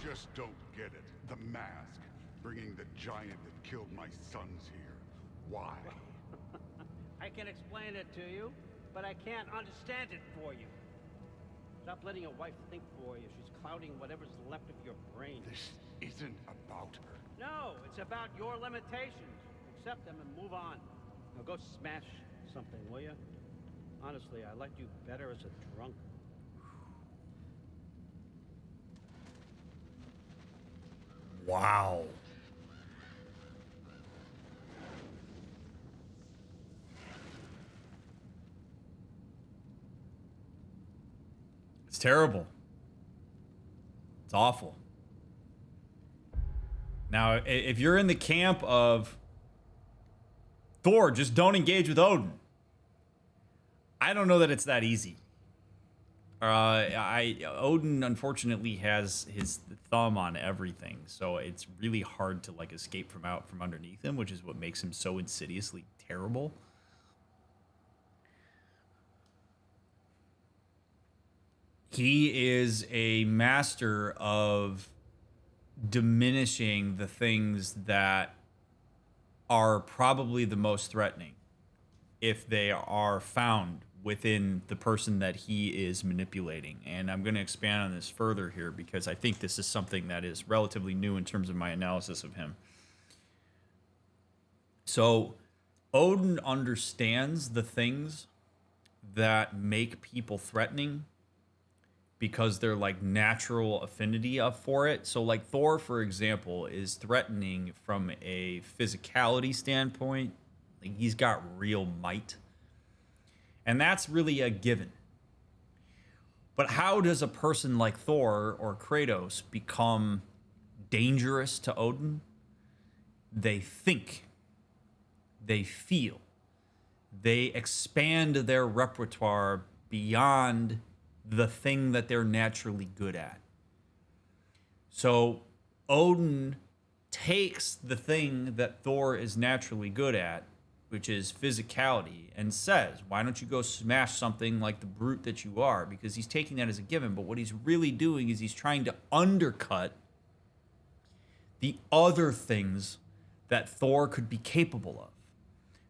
just don't get it. The mask, bringing the giant that killed my sons here. Why?
I can explain it to you, but I can't understand it for you. Stop letting your wife think for you. She's clouding whatever's left of your brain.
This isn't about her.
No, it's about your limitations. Accept them and move on. Now go smash something, will you? Honestly, I liked you better as a drunk.
Wow. It's terrible. It's awful. Now, if you're in the camp of Thor, just don't engage with Odin. I don't know that it's that easy. Odin unfortunately has his thumb on everything, so it's really hard to like escape from out from underneath him, which is what makes him so insidiously terrible. He is a master of diminishing the things that are probably the most threatening if they are found within the person that he is manipulating. And I'm going to expand on this further here because I think this is something that is relatively new in terms of my analysis of him. So Odin understands the things that make people threatening because they're like natural affinity for it. So like Thor, for example, is threatening from a physicality standpoint. Like he's got real might. And that's really a given. But how does a person like Thor or Kratos become dangerous to Odin? They think. They feel. They expand their repertoire beyond the thing that they're naturally good at. So Odin takes the thing that Thor is naturally good at, which is physicality, and says, why don't you go smash something like the brute that you are? Because he's taking that as a given. But what he's really doing is he's trying to undercut the other things that Thor could be capable of.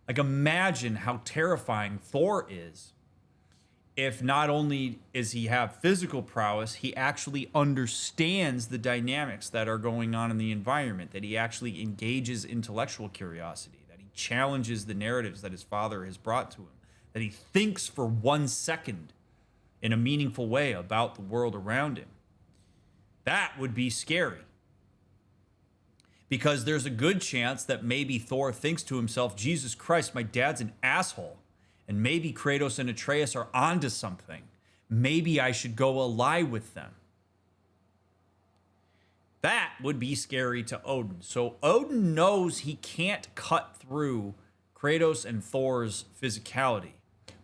Like imagine how terrifying Thor is if not only is he have physical prowess, he actually understands the dynamics that are going on in the environment, that he actually engages intellectual curiosity, that he challenges the narratives that his father has brought to him, that he thinks for 1 second in a meaningful way about the world around him. That would be scary. Because there's a good chance that maybe Thor thinks to himself, Jesus Christ, my dad's an asshole. And maybe Kratos and Atreus are onto something. Maybe I should go ally with them. That would be scary to Odin. So Odin knows he can't cut through Kratos and Thor's physicality,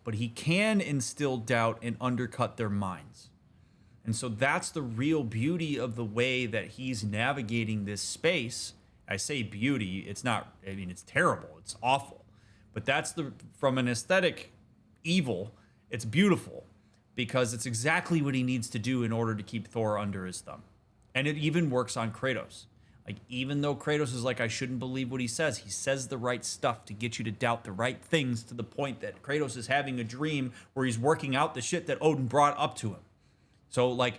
but he can instill doubt and undercut their minds. And so that's the real beauty of the way that he's navigating this space. I say beauty, it's not, I mean, it's terrible, it's awful. But that's from an aesthetic evil, it's beautiful because it's exactly what he needs to do in order to keep Thor under his thumb. And it even works on Kratos. Like, even though Kratos is like, I shouldn't believe what he says the right stuff to get you to doubt the right things, to the point that Kratos is having a dream where he's working out the shit that Odin brought up to him. So, like,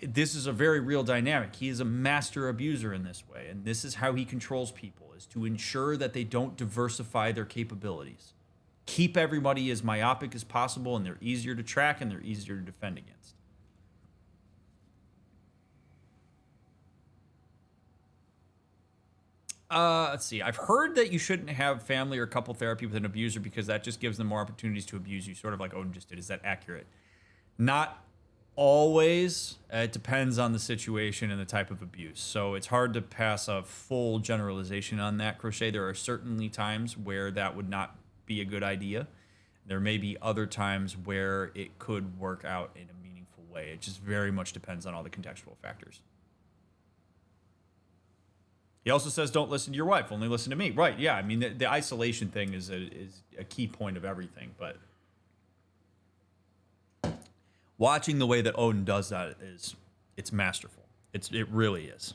this is a very real dynamic. He is a master abuser in this way, and this is how he controls people, is to ensure that they don't diversify their capabilities. Keep everybody as myopic as possible, and they're easier to track and they're easier to defend against. Let's see. I've heard that you shouldn't have family or couple therapy with an abuser because that just gives them more opportunities to abuse you, sort of like Odin just did. Is that accurate? Not always. It depends on the situation and the type of abuse. So it's hard to pass a full generalization on that, Crochet. There are certainly times where that would not be a good idea. There may be other times where it could work out in a meaningful way. It just very much depends on all the contextual factors. He also says, don't listen to your wife, only listen to me. Right, yeah. I mean, the isolation thing is a key point of everything, but watching the way that Odin does that it's masterful. It really is.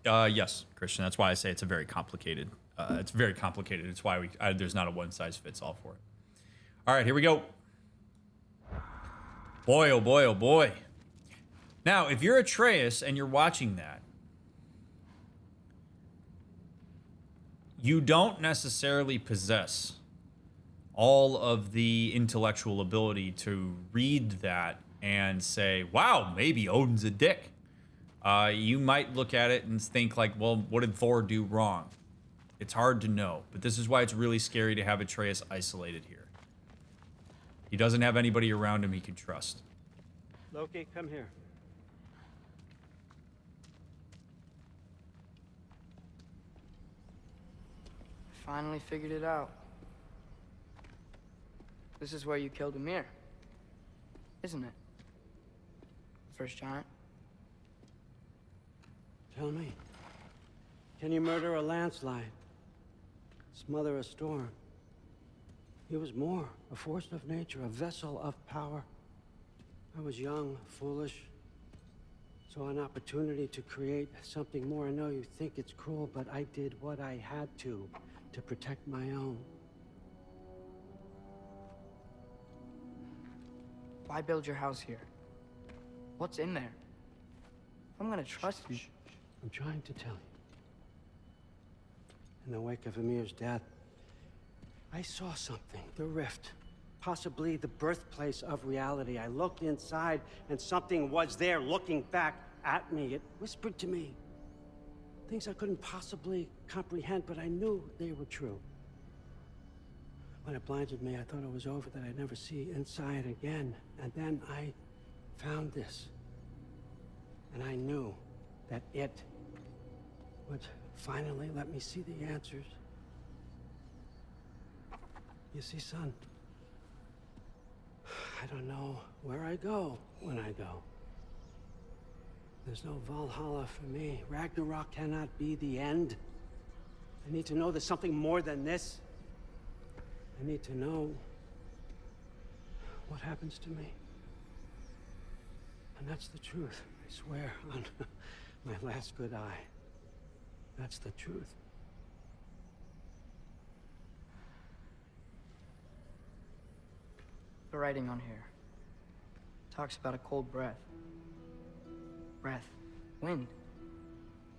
Yes, Christian. That's why I say it's a very complicated. It's very complicated. It's why there's not a one size fits all for it. All right, here we go. Boy, oh boy, oh boy. Now, if you're Atreus and you're watching that, you don't necessarily possess all of the intellectual ability to read that and say, wow, maybe Odin's a dick. You might look at it and think like, well, what did Thor do wrong? It's hard to know, but this is why it's really scary to have Atreus isolated here. He doesn't have anybody around him he can trust.
Loki, come here.
Finally figured it out. This is where you killed Ymir, isn't it? The first giant?
Tell me, can you murder a landslide? Smother a storm? He was more, a force of nature, a vessel of power. I was young, foolish, saw an opportunity to create something more. I know you think it's cruel, but I did what I had to protect my own.
Why build your house here? What's in there? I'm gonna trust you.
I'm trying to tell you. In the wake of Ymir's death, I saw something, the rift, possibly the birthplace of reality. I looked inside and something was there looking back at me. It whispered to me things I couldn't possibly comprehend, but I knew they were true. When it blinded me, I thought it was over, that I'd never see inside again. And then I found this. And I knew that it would finally let me see the answers. You see, son, I don't know where I go when I go. There's no Valhalla for me. Ragnarok cannot be the end. I need to know there's something more than this. I need to know what happens to me. And that's the truth, I swear, on my last good eye. That's the truth.
The writing on here talks about a cold breath. Breath. Wind.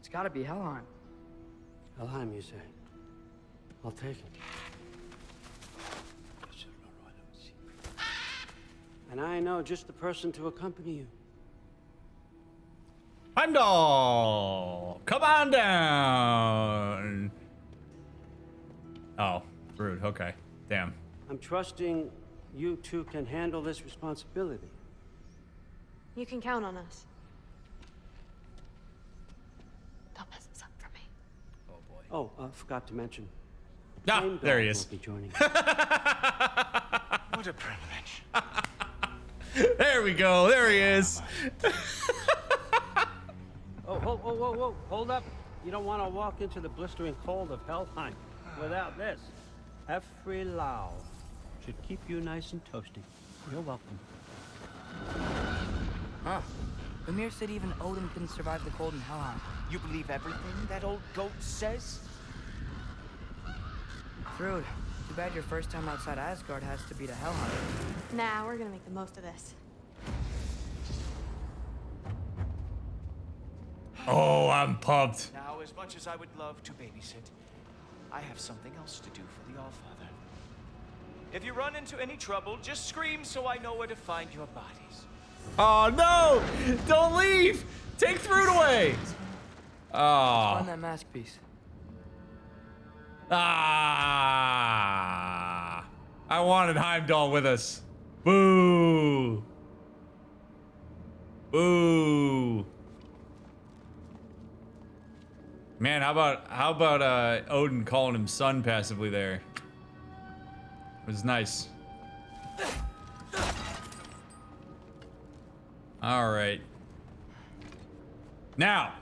It's gotta be Helheim.
Alfheim, you say? I'll take it. And I know just the person to accompany you.
Heimdall! Come on down! Oh, rude. Okay. Damn.
I'm trusting you two can handle this responsibility.
You can count on us.
Don't mess this up for me.
Oh, forgot to mention.
Ah,
Heimdall
there he is.
will be joining.
What a privilege.
There we go. There he is.
Oh, whoa, whoa, whoa, whoa. Hold up. You don't want to walk into the blistering cold of Helheim without this. Every Lau should keep you nice and toasty. You're welcome.
Huh. Ymir said even Odin couldn't survive the cold in Helheim.
You believe everything that old goat says?
Thrud, too bad your first time outside Asgard has to be to Helheim.
Nah, we're gonna make the most of this.
Oh, I'm pumped.
Now, as much as I would love to babysit, I have something else to do for the Allfather. If you run into any trouble, just scream so I know where to find your bodies.
Oh, no! Don't leave! Take Thrud away! Oh.
Find that mask piece.
Ah! I wanted Heimdall with us. Boo! Boo! Man, how about Odin calling him son passively there? It was nice. All right. Now,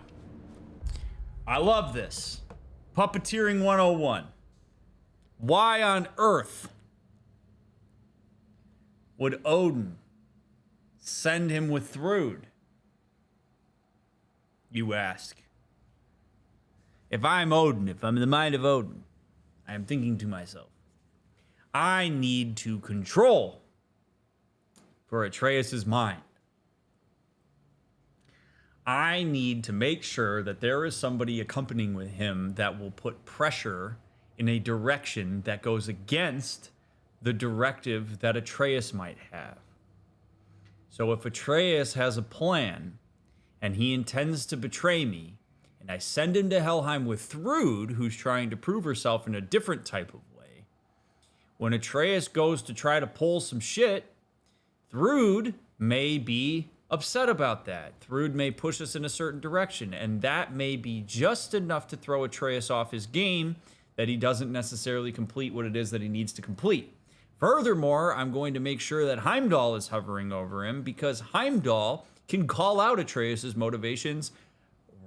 I love this. Puppeteering 101. Why on earth would Odin send him with Thrud? You ask. If I'm Odin, if I'm in the mind of Odin, I am thinking to myself, I need to control for Atreus' mind. I need to make sure that there is somebody accompanying with him that will put pressure in a direction that goes against the directive that Atreus might have. So if Atreus has a plan and he intends to betray me, and I send him to Helheim with Thrud, who's trying to prove herself in a different type of way, when Atreus goes to try to pull some shit, Thrud may be upset about that. Thrud may push us in a certain direction, and that may be just enough to throw Atreus off his game that he doesn't necessarily complete what it is that he needs to complete. Furthermore, I'm going to make sure that Heimdall is hovering over him, because Heimdall can call out Atreus' motivations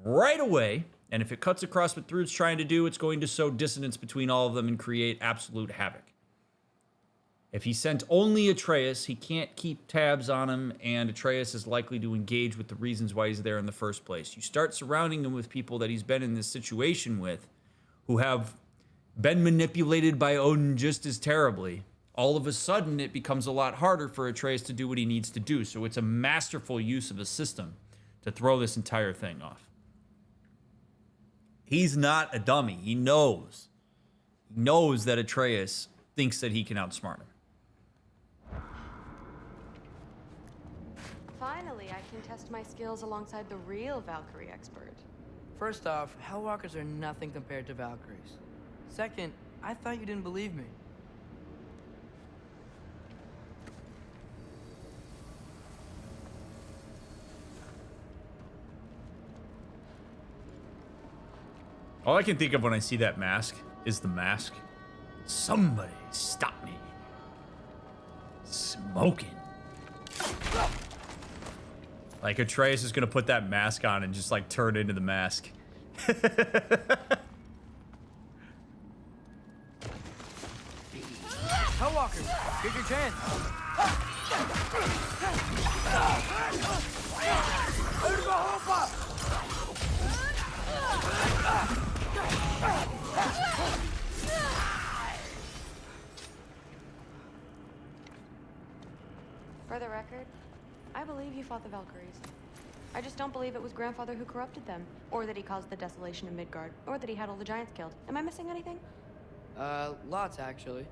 right away, and if it cuts across what Thrud's trying to do, it's going to sow dissonance between all of them and create absolute havoc. If he sent only Atreus, he can't keep tabs on him, and Atreus is likely to engage with the reasons why he's there in the first place. You start surrounding him with people that he's been in this situation with, who have been manipulated by Odin just as terribly. All of a sudden, it becomes a lot harder for Atreus to do what he needs to do. So it's a masterful use of a system to throw this entire thing off. He's not a dummy. He knows. He knows that Atreus thinks that he can outsmart him.
Finally, I can test my skills alongside the real Valkyrie expert.
First off, Hellwalkers are nothing compared to Valkyries. Second, I thought you didn't believe me.
All I can think of when I see that mask is the mask. Somebody stop me. Smoking. Like Atreus is gonna put that mask on and just like turn into the mask.
Hellwalkers, here's your chance.
For the record, I believe you fought the Valkyries. I just don't believe it was Grandfather who corrupted them, or that he caused the desolation of Midgard, or that he had all the giants killed. Am I missing anything?
Lots actually.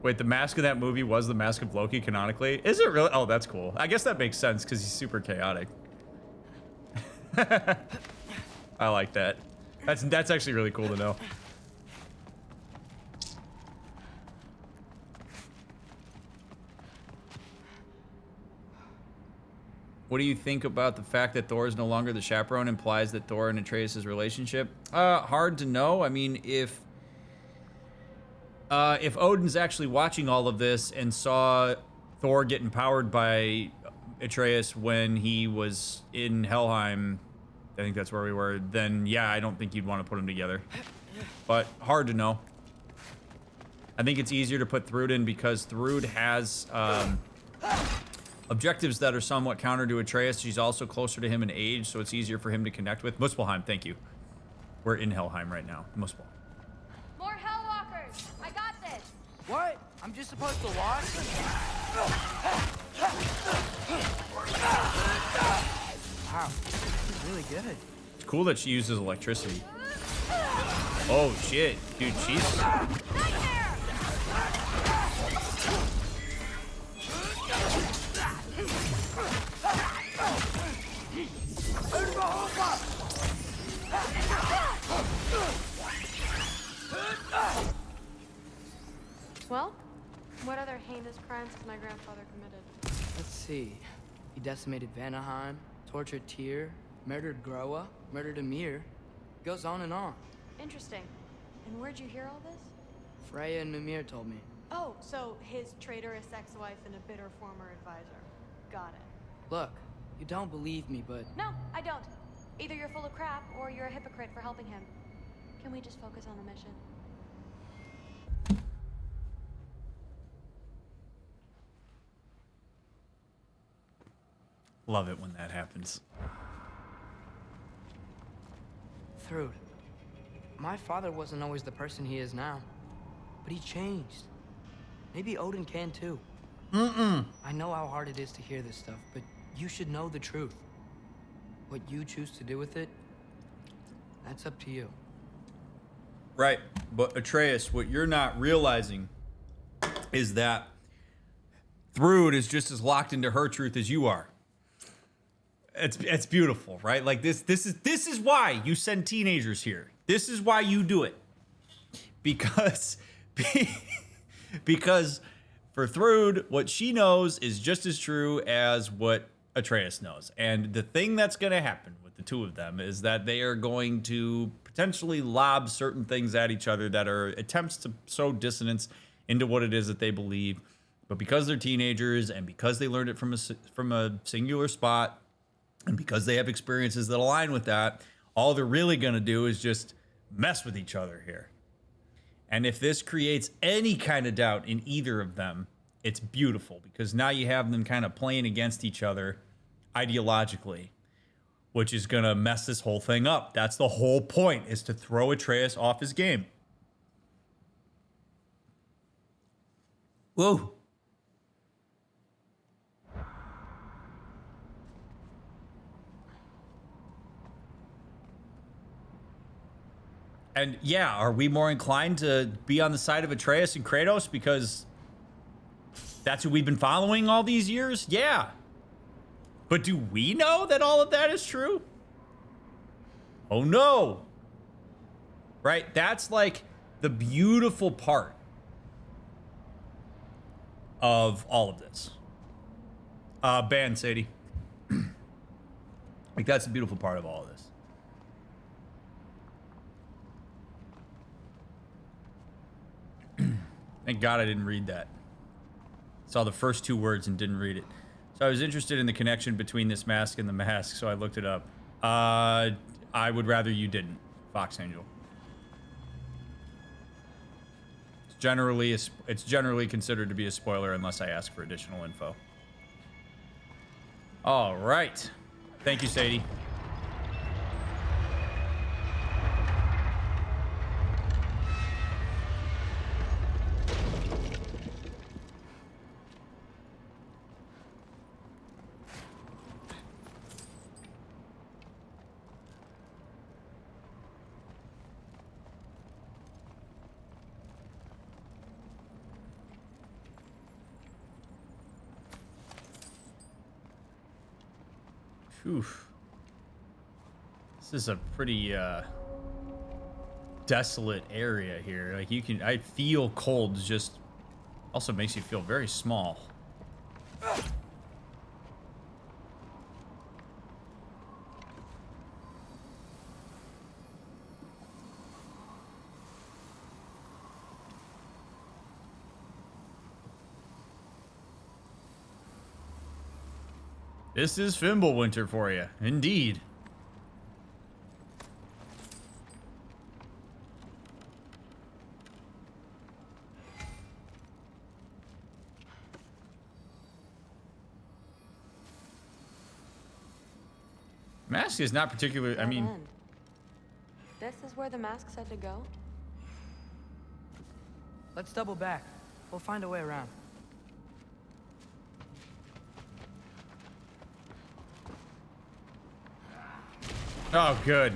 Wait, the mask of that movie was the mask of Loki canonically? Is it really? Oh, that's cool. I guess that makes sense because he's super chaotic. I like that. That's actually really cool to know. What do you think about the fact that Thor is no longer the chaperone implies that Thor and Atreus' relationship? Hard to know. I mean, if Odin's actually watching all of this and saw Thor get empowered by Atreus when he was in Helheim, I think that's where we were, then yeah, I don't think you'd want to put them together. But hard to know. I think it's easier to put Thrud in because Thrud has objectives that are somewhat counter to Atreus. She's also closer to him in age, so it's easier for him to connect with. Muspelheim, thank you. We're in Helheim right now. Muspel.
More Hellwalkers! I got this!
What? I'm just supposed to watch? Wow, this is really good.
It's cool that she uses electricity. Oh shit, dude, she's...
Well, what other heinous crimes has my grandfather committed?
Let's see. He decimated Vanaheim, tortured Tyr, murdered Groa, murdered Ymir. Goes on and on.
Interesting. And where'd you hear all this?
Freya and Mimir told me.
Oh, so his traitorous ex-wife and a bitter former advisor. Got it.
Look, you don't believe me, but...
No, I don't. Either you're full of crap, or you're a hypocrite for helping him. Can we just focus on the mission?
Love it when that happens.
Thrud, my father wasn't always the person he is now, but he changed. Maybe Odin can too. I know how hard it is to hear this stuff, but you should know the truth. What you choose to do with it, that's up to you.
Right, but Atreus, what you're not realizing is that Thrud is just as locked into her truth as you are. It's beautiful, right? Like this is why you send teenagers here. This is why you do it. Because for Thrud, what she knows is just as true as what Atreus knows. And the thing that's going to happen with the two of them is that they are going to potentially lob certain things at each other that are attempts to sow dissonance into what it is that they believe. But because they're teenagers and because they learned it from a singular spot, and because they have experiences that align with that, all they're really going to do is just mess with each other here. And if this creates any kind of doubt in either of them, it's beautiful because now you have them kind of playing against each other ideologically, which is going to mess this whole thing up. That's the whole point, is to throw Atreus off his game. Whoa. And yeah, are we more inclined to be on the side of Atreus and Kratos because that's who we've been following all these years? Yeah. But do we know that all of that is true? Oh no. Right? That's like the beautiful part of all of this. Ban, Sadie. Like that's the beautiful part of all of this. Thank God I didn't read that. Saw the first two words and didn't read it. So I was interested in the connection between this mask and the mask, so I looked it up. I would rather you didn't, Fox Angel. It's generally considered to be a spoiler unless I ask for additional info. All right. Thank you, Sadie. Oof. This is a pretty desolate area here. Like I feel cold. Just also makes you feel very small. This is Fimbulwinter for you, indeed. Mask is not particularly, I mean...
This is where the mask said to go?
Let's double back. We'll find a way around.
Oh, good.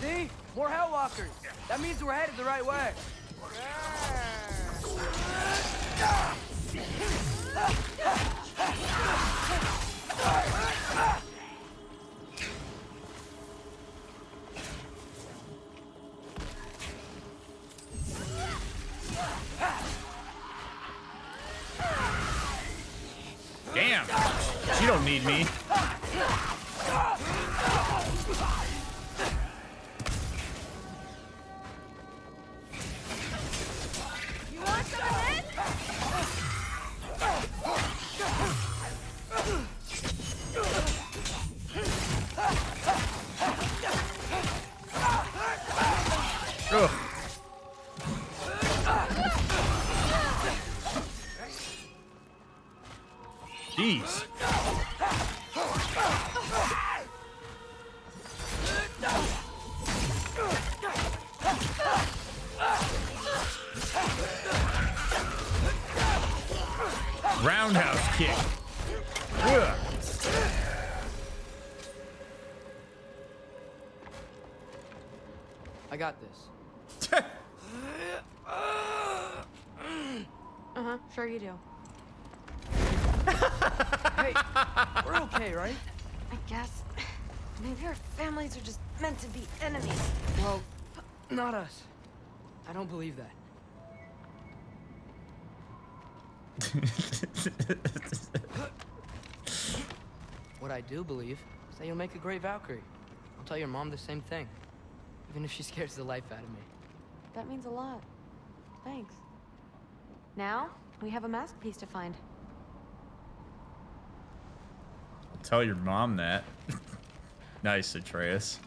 See? More Hellwalkers. That means we're headed the right way.
Damn. She don't need me. Ugh. Jeez.
I got this.
Uh-huh, sure you do.
Hey, we're okay, right?
I guess. Maybe our families are just meant to be enemies.
Well, not us. I don't believe that. What I do believe is that you'll make a great Valkyrie. I'll tell your mom the same thing, even if she scares the life out of me.
That means a lot. Thanks. Now, we have a mask piece to find.
Tell your mom that. Nice, Atreus.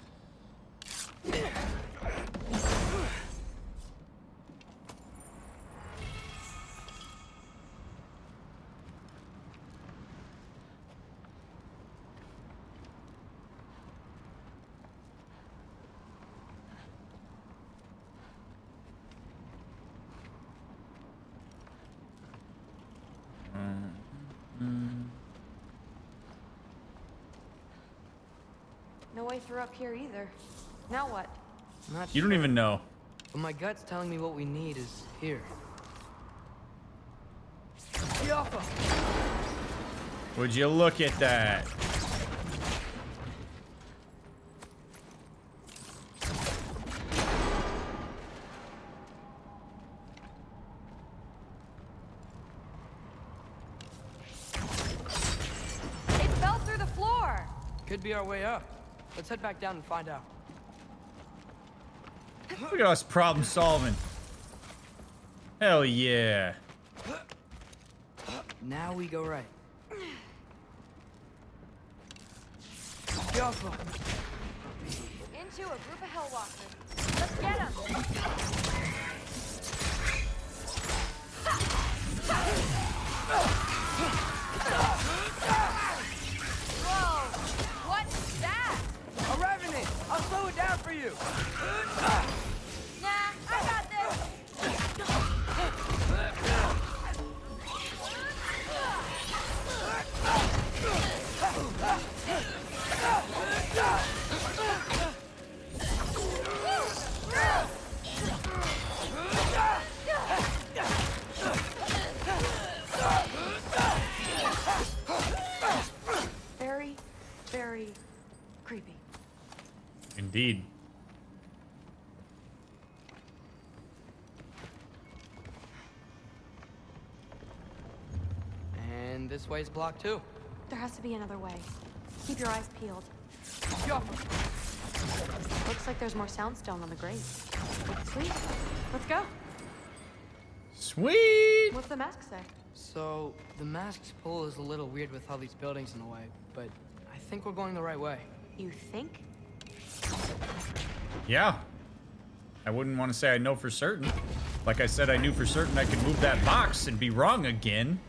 No way through up here either. Now what?
Not
You don't even know.
But my gut's telling me what we need is here.
Would you look at that?
It fell through the floor!
Could be our way up. Let's head back down and find out.
Look at us problem solving. Hell yeah.
Now we go right.
Into a group of hellwalkers. Let's get them! Whoa! What's that?
A revenant! I'll slow it down for you!
Nah, I got this! Very, very creepy.
Indeed.
And this way's blocked too.
There has to be another way. Keep your eyes peeled. Looks like there's more soundstone on the grate. Sweet. Let's go.
Sweet!
What's the mask say?
So, the mask's pull is a little weird with all these buildings in the way, but I think we're going the right way.
You think?
Yeah. I wouldn't want to say I know for certain. Like I said, I knew for certain I could move that box and be wrong again.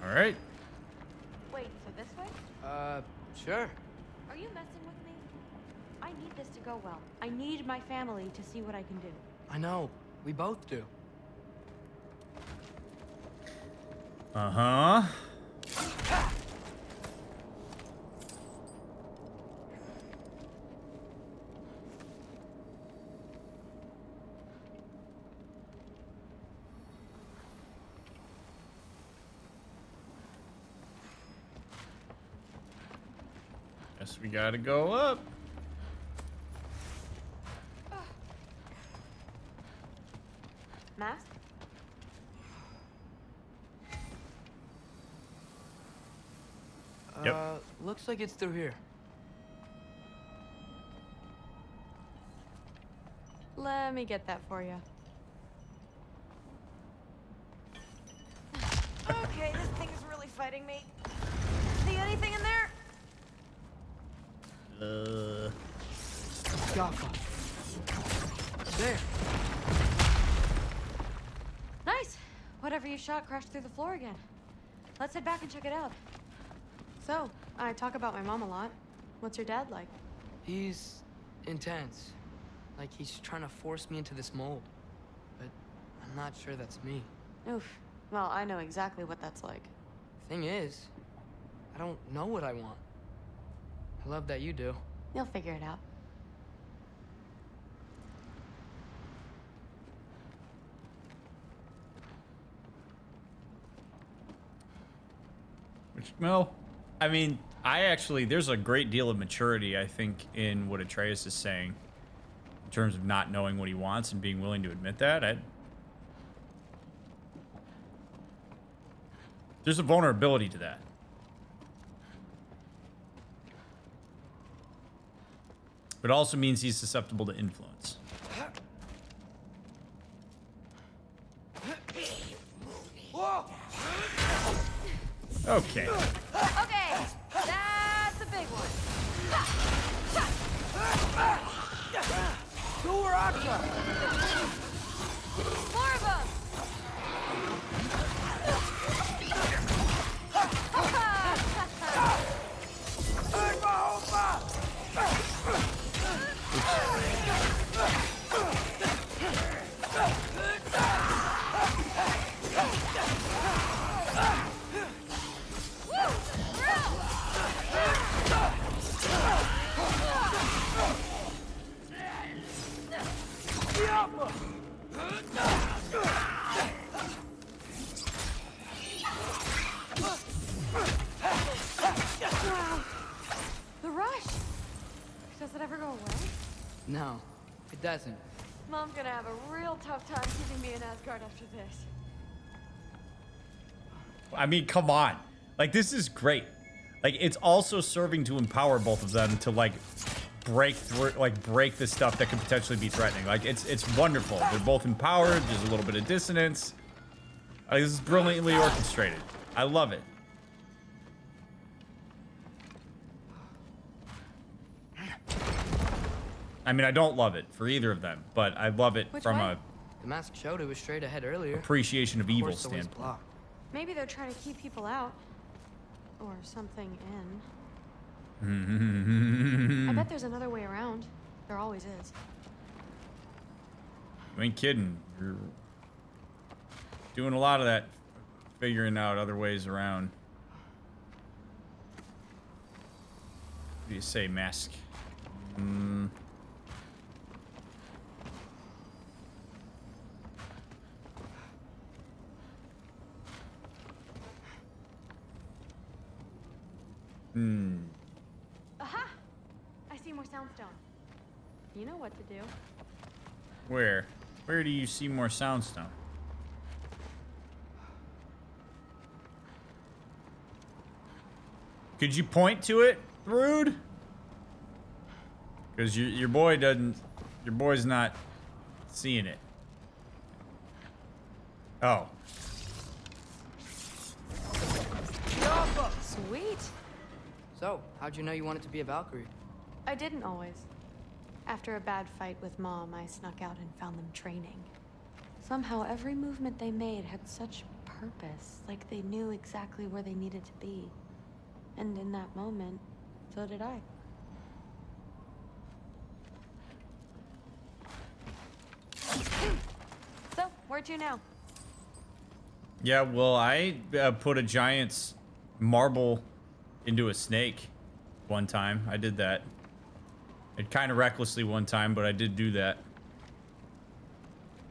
Alright.
Wait, so this way?
Sure.
Are you messing with me? I need this to go well. I need my family to see what I can do.
I know. We both do.
Uh-huh. Guess we gotta go up.
Mask?
Yep.
Looks like it's through here.
Let me get that for you. Okay, this thing is really fighting me. See anything in there?
Jaffa. There.
Nice. Whatever you shot crashed through the floor again. Let's head back and check it out. So, I talk about my mom a lot. What's your dad like?
He's intense. Like he's trying to force me into this mold. But I'm not sure that's me.
Oof. Well, I know exactly what that's like.
Thing is, I don't know what I want. I love that you do.
You'll figure it out.
Well, I mean, there's a great deal of maturity, I think, in what Atreus is saying. In terms of not knowing what he wants and being willing to admit that. There's a vulnerability to that. But it also means he's susceptible to influence. Okay.
Okay, that's a big one. More of them. The rush. Does it ever go away?
No, it doesn't.
Mom's gonna have a real tough time keeping me in Asgard after this.
I mean, come on. Like, this is great. Like, it's also serving to empower both of them to, like, break through, like, break the stuff that could potentially be threatening. Like, it's wonderful. They're both empowered. There's a little bit of dissonance. Like, this is brilliantly orchestrated. I love it. I mean, I don't love it for either of them, but I love it from a
The mask showed it was straight ahead earlier.
appreciation of evil
course, the way's
standpoint.
blocked.
Maybe they're trying to keep people out. Or something in. I bet there's another way around. There always is.
You ain't kidding. You're doing a lot of that, figuring out other ways around. What do you say, mask?
Aha! I see more soundstone. You know what to do.
Where? Where do you see more soundstone? Could you point to it, Rude? Because your boy doesn't. Your boy's not seeing it. Oh.
Sweet.
So, how'd you know you wanted to be a Valkyrie?
I didn't always. After a bad fight with Mom, I snuck out and found them training. Somehow, every movement they made had such purpose, like they knew exactly where they needed to be. And in that moment, so did I. So, where to now?
Yeah, well, I put a giant's marble into a snake one time. I did that. It kind of recklessly one time, but I did do that.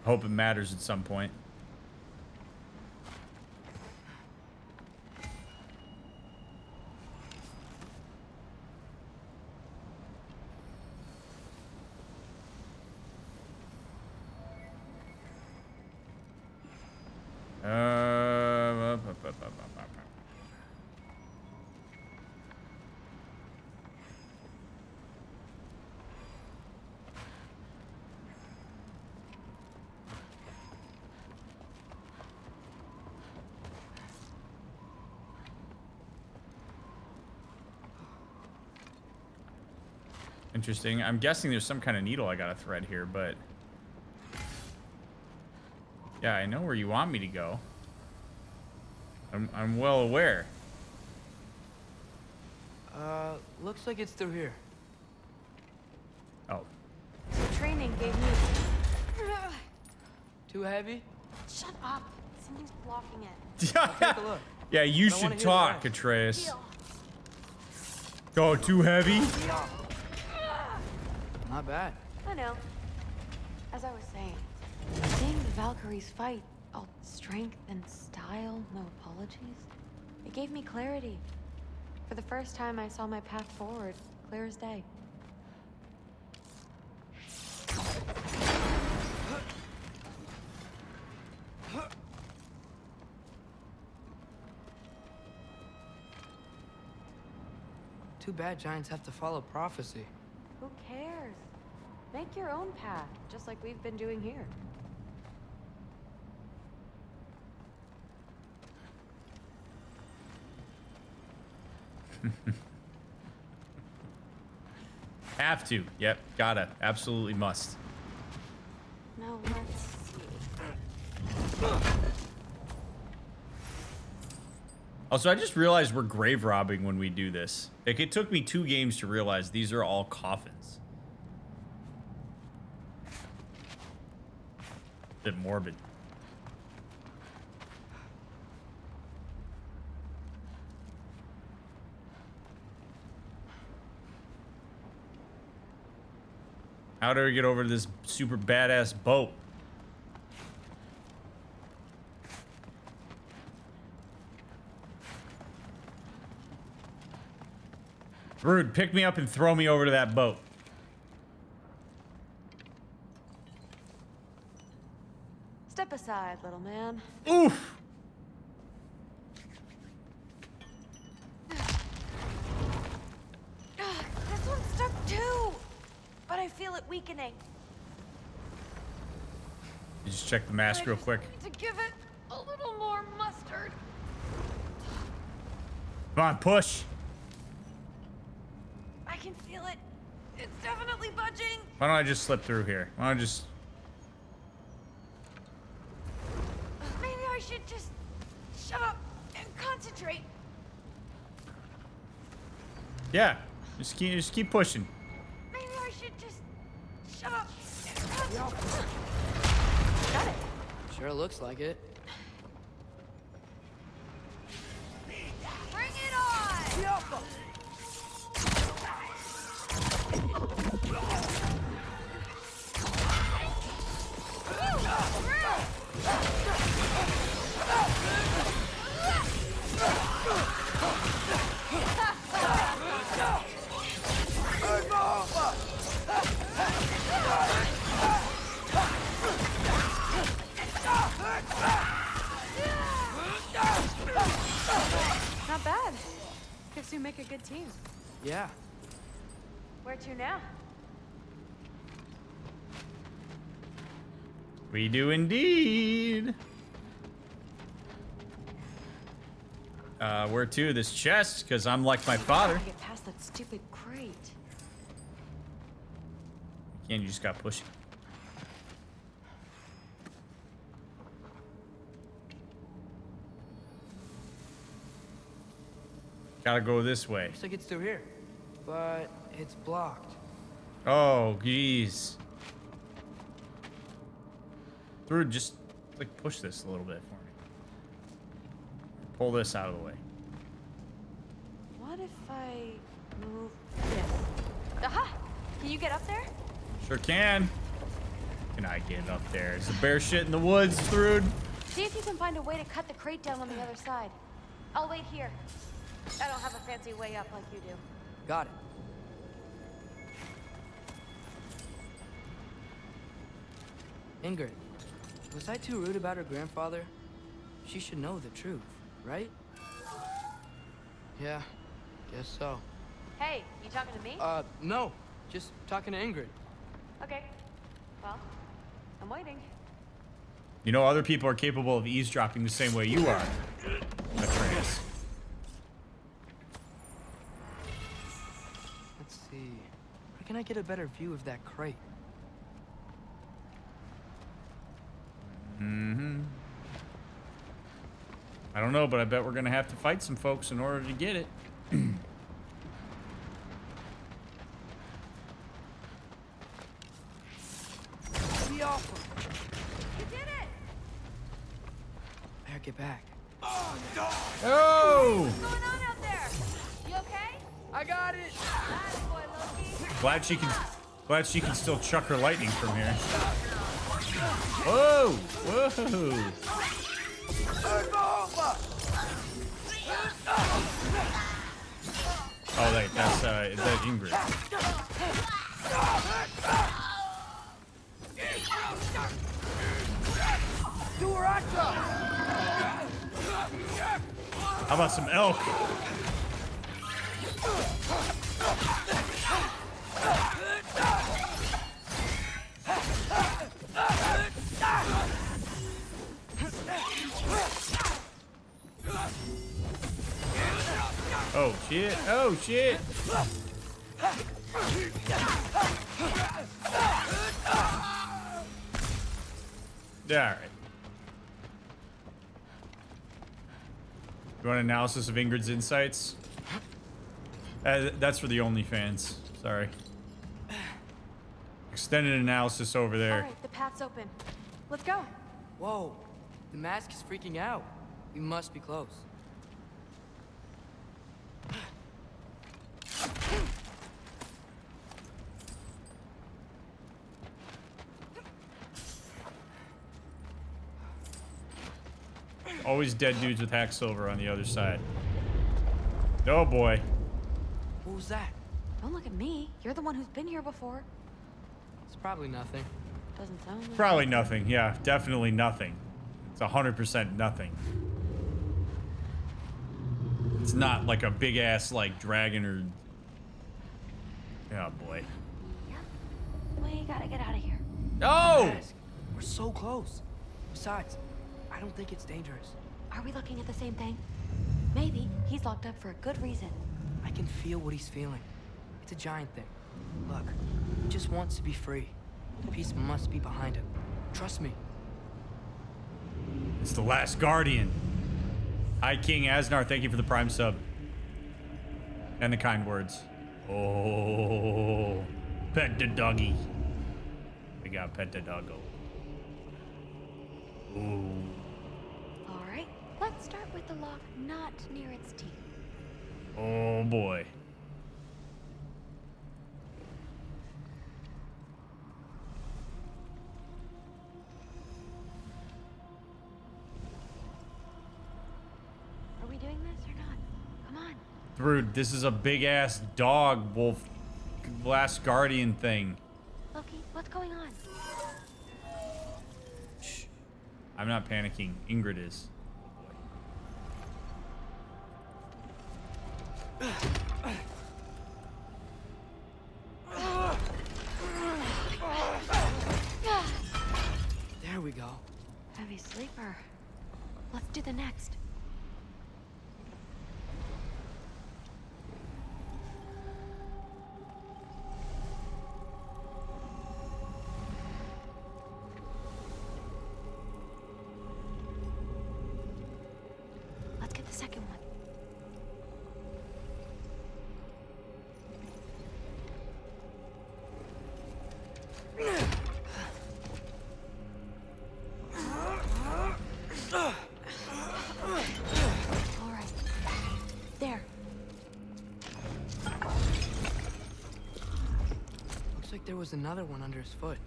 Hope it matters at some point. Interesting. I'm guessing there's some kind of needle I gotta thread here, but... Yeah, I know where you want me to go. I'm well aware.
Looks like it's through here.
Oh.
The training gave me...
Too heavy?
Shut up. Something's blocking it.
Take a look.
Yeah, you should talk, Atreus. Oh, too heavy?
Not bad.
I know. As I was saying, seeing the Valkyries fight, all strength and style, no apologies, it gave me clarity. For the first time, I saw my path forward, clear as day.
Too bad giants have to follow prophecy.
Who cares? Make your own path, just like we've been doing here.
Have to. Yep, gotta. Absolutely must.
Now let's see.
Also, I just realized we're grave robbing when we do this. Like, it took me 2 games to realize these are all coffins. Bit morbid. How do we get over to this super badass boat? Rude, pick me up and throw me over to that boat.
Step aside, little man.
Oof!
This one's stuck too, but I feel it weakening.
You just check the mask real quick.
Need to give it a little more mustard.
Come on, push.
I can feel it. It's definitely budging.
Why don't I just slip through here? Why don't I just...
Maybe I should just shut up and concentrate.
Yeah, just keep pushing.
Maybe I should just shut up and concentrate. Got it.
Sure looks like it.
Bring it on! Not bad. Guess you make a good team.
Yeah.
Where to now?
We do indeed. Where to? This chest, because I'm like my father.
Get past that stupid crate.
Again, you just got pushing. Gotta go this way.
Looks like it's through here, but it's blocked.
Oh, geez. Through, just like push this a little bit for me. Pull this out of the way.
What if I move this? Aha! Can you get up there?
Sure can. Can I get up there? Is the bear shit in the woods, Thrud?
See if you can find a way to cut the crate down on the other side. I'll wait here. I don't have a fancy way up like you do.
Got it. Ingrid, was I too rude about her grandfather? She should know the truth, right? Yeah, guess so.
Hey, you talking to me?
No. Just talking to Ingrid.
Okay. Well, I'm waiting.
You know, other people are capable of eavesdropping the same way you are, Atreus.
Let's see. Where can I get a better view of that crate?
I don't know, but I bet we're gonna have to fight some folks in order to get it.
Be awful.
You did it!
Better get back.
Oh!
What's going on out there? You okay?
I got it.
Boy, Loki.
Glad she can still chuck her lightning from here. Whoa! Whoa! Oh, wait, that's Ingrid. How about some elk? Oh shit! Oh shit! Yeah, all right. You want an analysis of Ingrid's insights? That's for the OnlyFans. Sorry. Extended analysis over there.
All right, the path's open. Let's go.
Whoa, the mask is freaking out. We must be close.
Always dead dudes with hack silver on the other side. Oh boy.
What was that?
Don't look at me. You're the one who's been here before.
It's probably nothing.
Doesn't sound like
Probably nothing. Yeah, definitely nothing. It's 100% nothing. It's not like a big ass like dragon or. Oh boy.
We gotta get out of here.
No!
We're so close. Besides, I don't think it's dangerous.
Are we looking at the same thing? Maybe he's locked up for a good reason.
I can feel what he's feeling. It's a giant thing. Look, he just wants to be free. Peace must be behind him. Trust me.
It's the last guardian. Hi, King Asnar. Thank you for the Prime sub. And the kind words. Oh, pet the doggy. We got pet the doggo. Ooh.
All right, let's start with the lock not near its teeth.
Oh boy.
Are we doing this or not? Come on.
Dude, this is a big ass dog wolf last guardian thing.
Loki, what's going on?
Shh. I'm not panicking. Ingrid is.
There we go.
Heavy sleeper. Let's do the next. Let's get the second one. All right. There.
Looks like there was another one under his foot.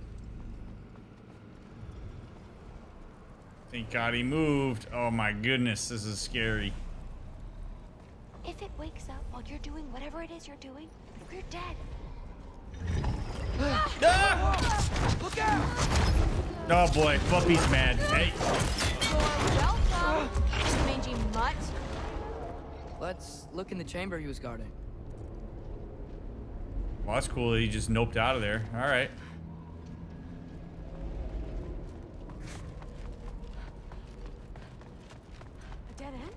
Thank God he moved. Oh my goodness, this is scary.
If it wakes up while you're doing whatever it is you're doing, we're dead.
Look out!
Oh boy, Buffy's mad. Hey.
Welcome, mangy mutt.
Let's look in the chamber he was guarding.
Well, that's cool that he just noped out of there. All right.
A dead end?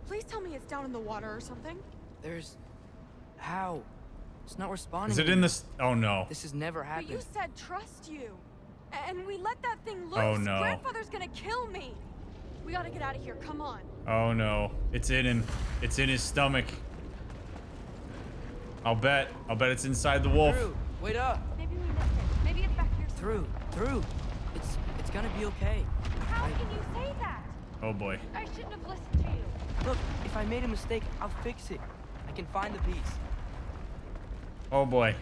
Please tell me it's down in the water or something.
There's... How? It's not responding.
Is it
to
in
me.
this? Oh no.
This has never
But
happened.
you said trust you. And we let that thing loose.
Oh, no.
Grandfather's gonna kill me. We gotta get out of here. Come on.
Oh no. It's in him. It's in his stomach. I'll bet it's inside the wolf.
Through. Wait up.
Maybe we missed it. Maybe it's back here.
Through. It's gonna be okay.
How can you say that?
Oh boy.
I shouldn't have listened to you.
Look, if I made a mistake, I'll fix it. I can find the piece.
Oh boy.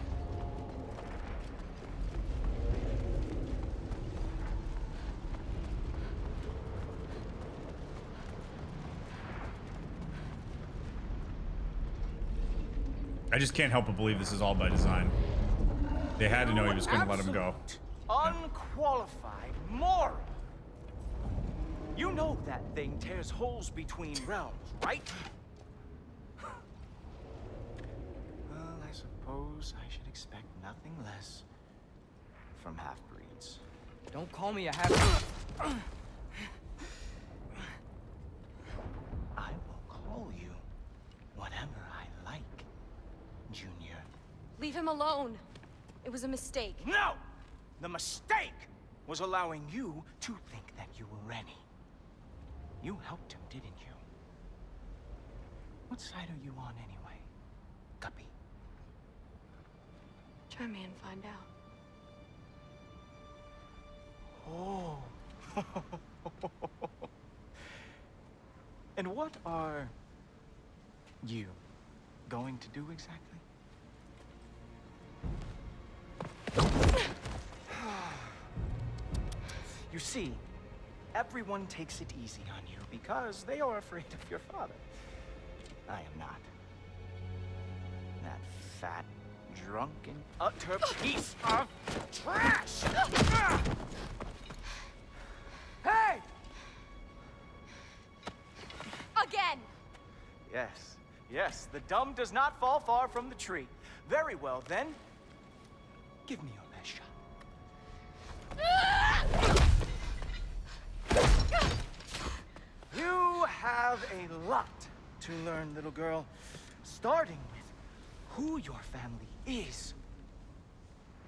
I just can't help but believe this is all by design. They had to know he was going to let him go.
Unqualified moron. You know that thing tears holes between realms, right? Well, I suppose I should expect nothing less from half-breeds.
Don't call me a half.
I will call you whatever I like, Junior.
Leave him alone. It was a mistake.
No! The mistake was allowing you to think that you were ready. You helped him, didn't you? What side are you on anyway, Guppy?
Try me and find out.
Oh. And what are you going to do exactly? You see, everyone takes it easy on you because they are afraid of your father. I am not. That fat, drunken, utter piece of trash! Hey!
Again!
Yes, the dumb does not fall far from the tree. Very well, then. Give me your best shot. You have a lot to learn, little girl. Starting with who your family is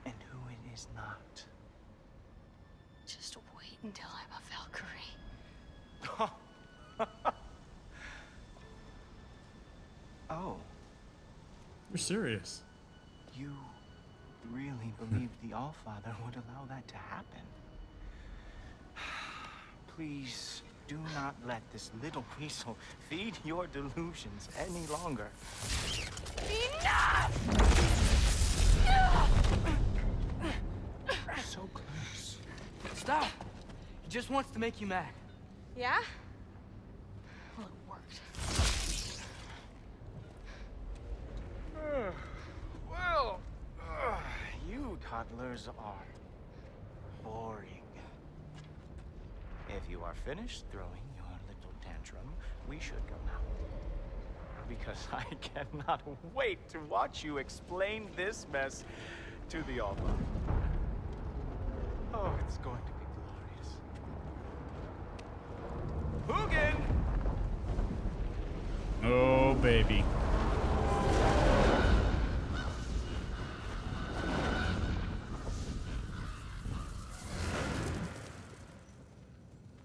and who it is not.
Just wait until I'm a Valkyrie.
Oh.
You're serious.
You really believed the Allfather would allow that to happen? Please do not let this little weasel feed your delusions any longer.
Enough!
So close.
Stop! He just wants to make you mad.
Yeah?
Well, it worked.
Well, you toddlers are boring. If you are finished throwing your little tantrum, we should go now. Because I cannot wait to watch you explain this mess to the Allfather. Oh, it's going to be glorious. Hugin!
Oh, baby.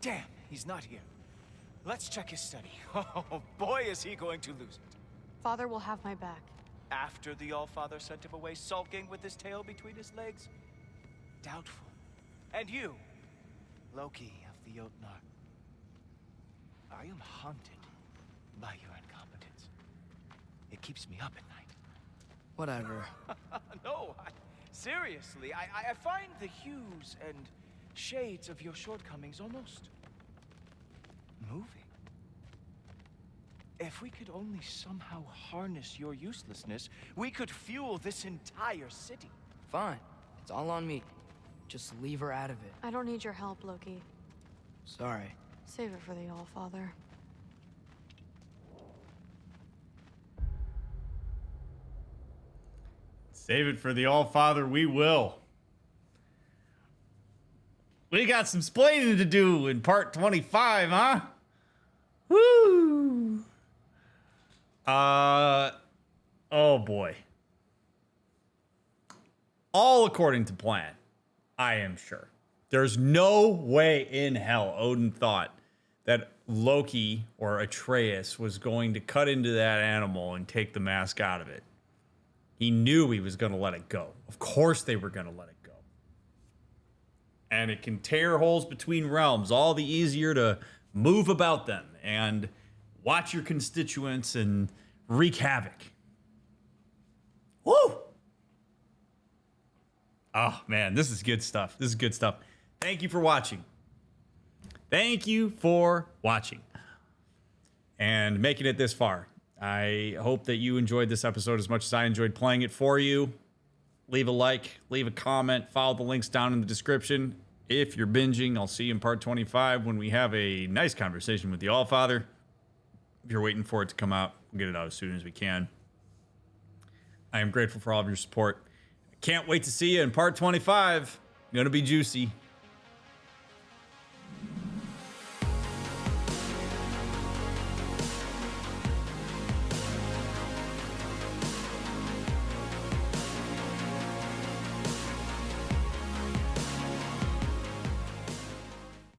Damn, he's not here. Let's check his study. Oh, boy, is he going to lose it.
Father will have my back.
After the Allfather sent him away sulking with his tail between his legs? Doubtful. And you, Loki of the Jotnar. I am haunted by your incompetence. It keeps me up at night.
Whatever.
No, seriously, I find the hues and shades of your shortcomings almost moving. If we could only somehow harness your uselessness, we could fuel this entire city.
Fine. It's all on me. Just leave her out of it.
I don't need your help, Loki.
Sorry.
Save it for the Allfather.
Save it for the Allfather, we will. We got some splaining to do in part 25, huh? Woo! Oh boy. All according to plan, I am sure. There's no way in hell Odin thought that Loki or Atreus was going to cut into that animal and take the mask out of it. He knew he was going to let it go. Of course they were going to let it go. And it can tear holes between realms, all the easier to move about them and watch your constituents and wreak havoc. Woo! Oh, man, this is good stuff. This is good stuff. Thank you for watching. Thank you for watching and making it this far. I hope that you enjoyed this episode as much as I enjoyed playing it for you. Leave a like, leave a comment, follow the links down in the description. If you're binging, I'll see you in part 25 when we have a nice conversation with the Allfather. If you're waiting for it to come out, we'll get it out as soon as we can. I am grateful for all of your support. Can't wait to see you in part 25. Gonna be juicy.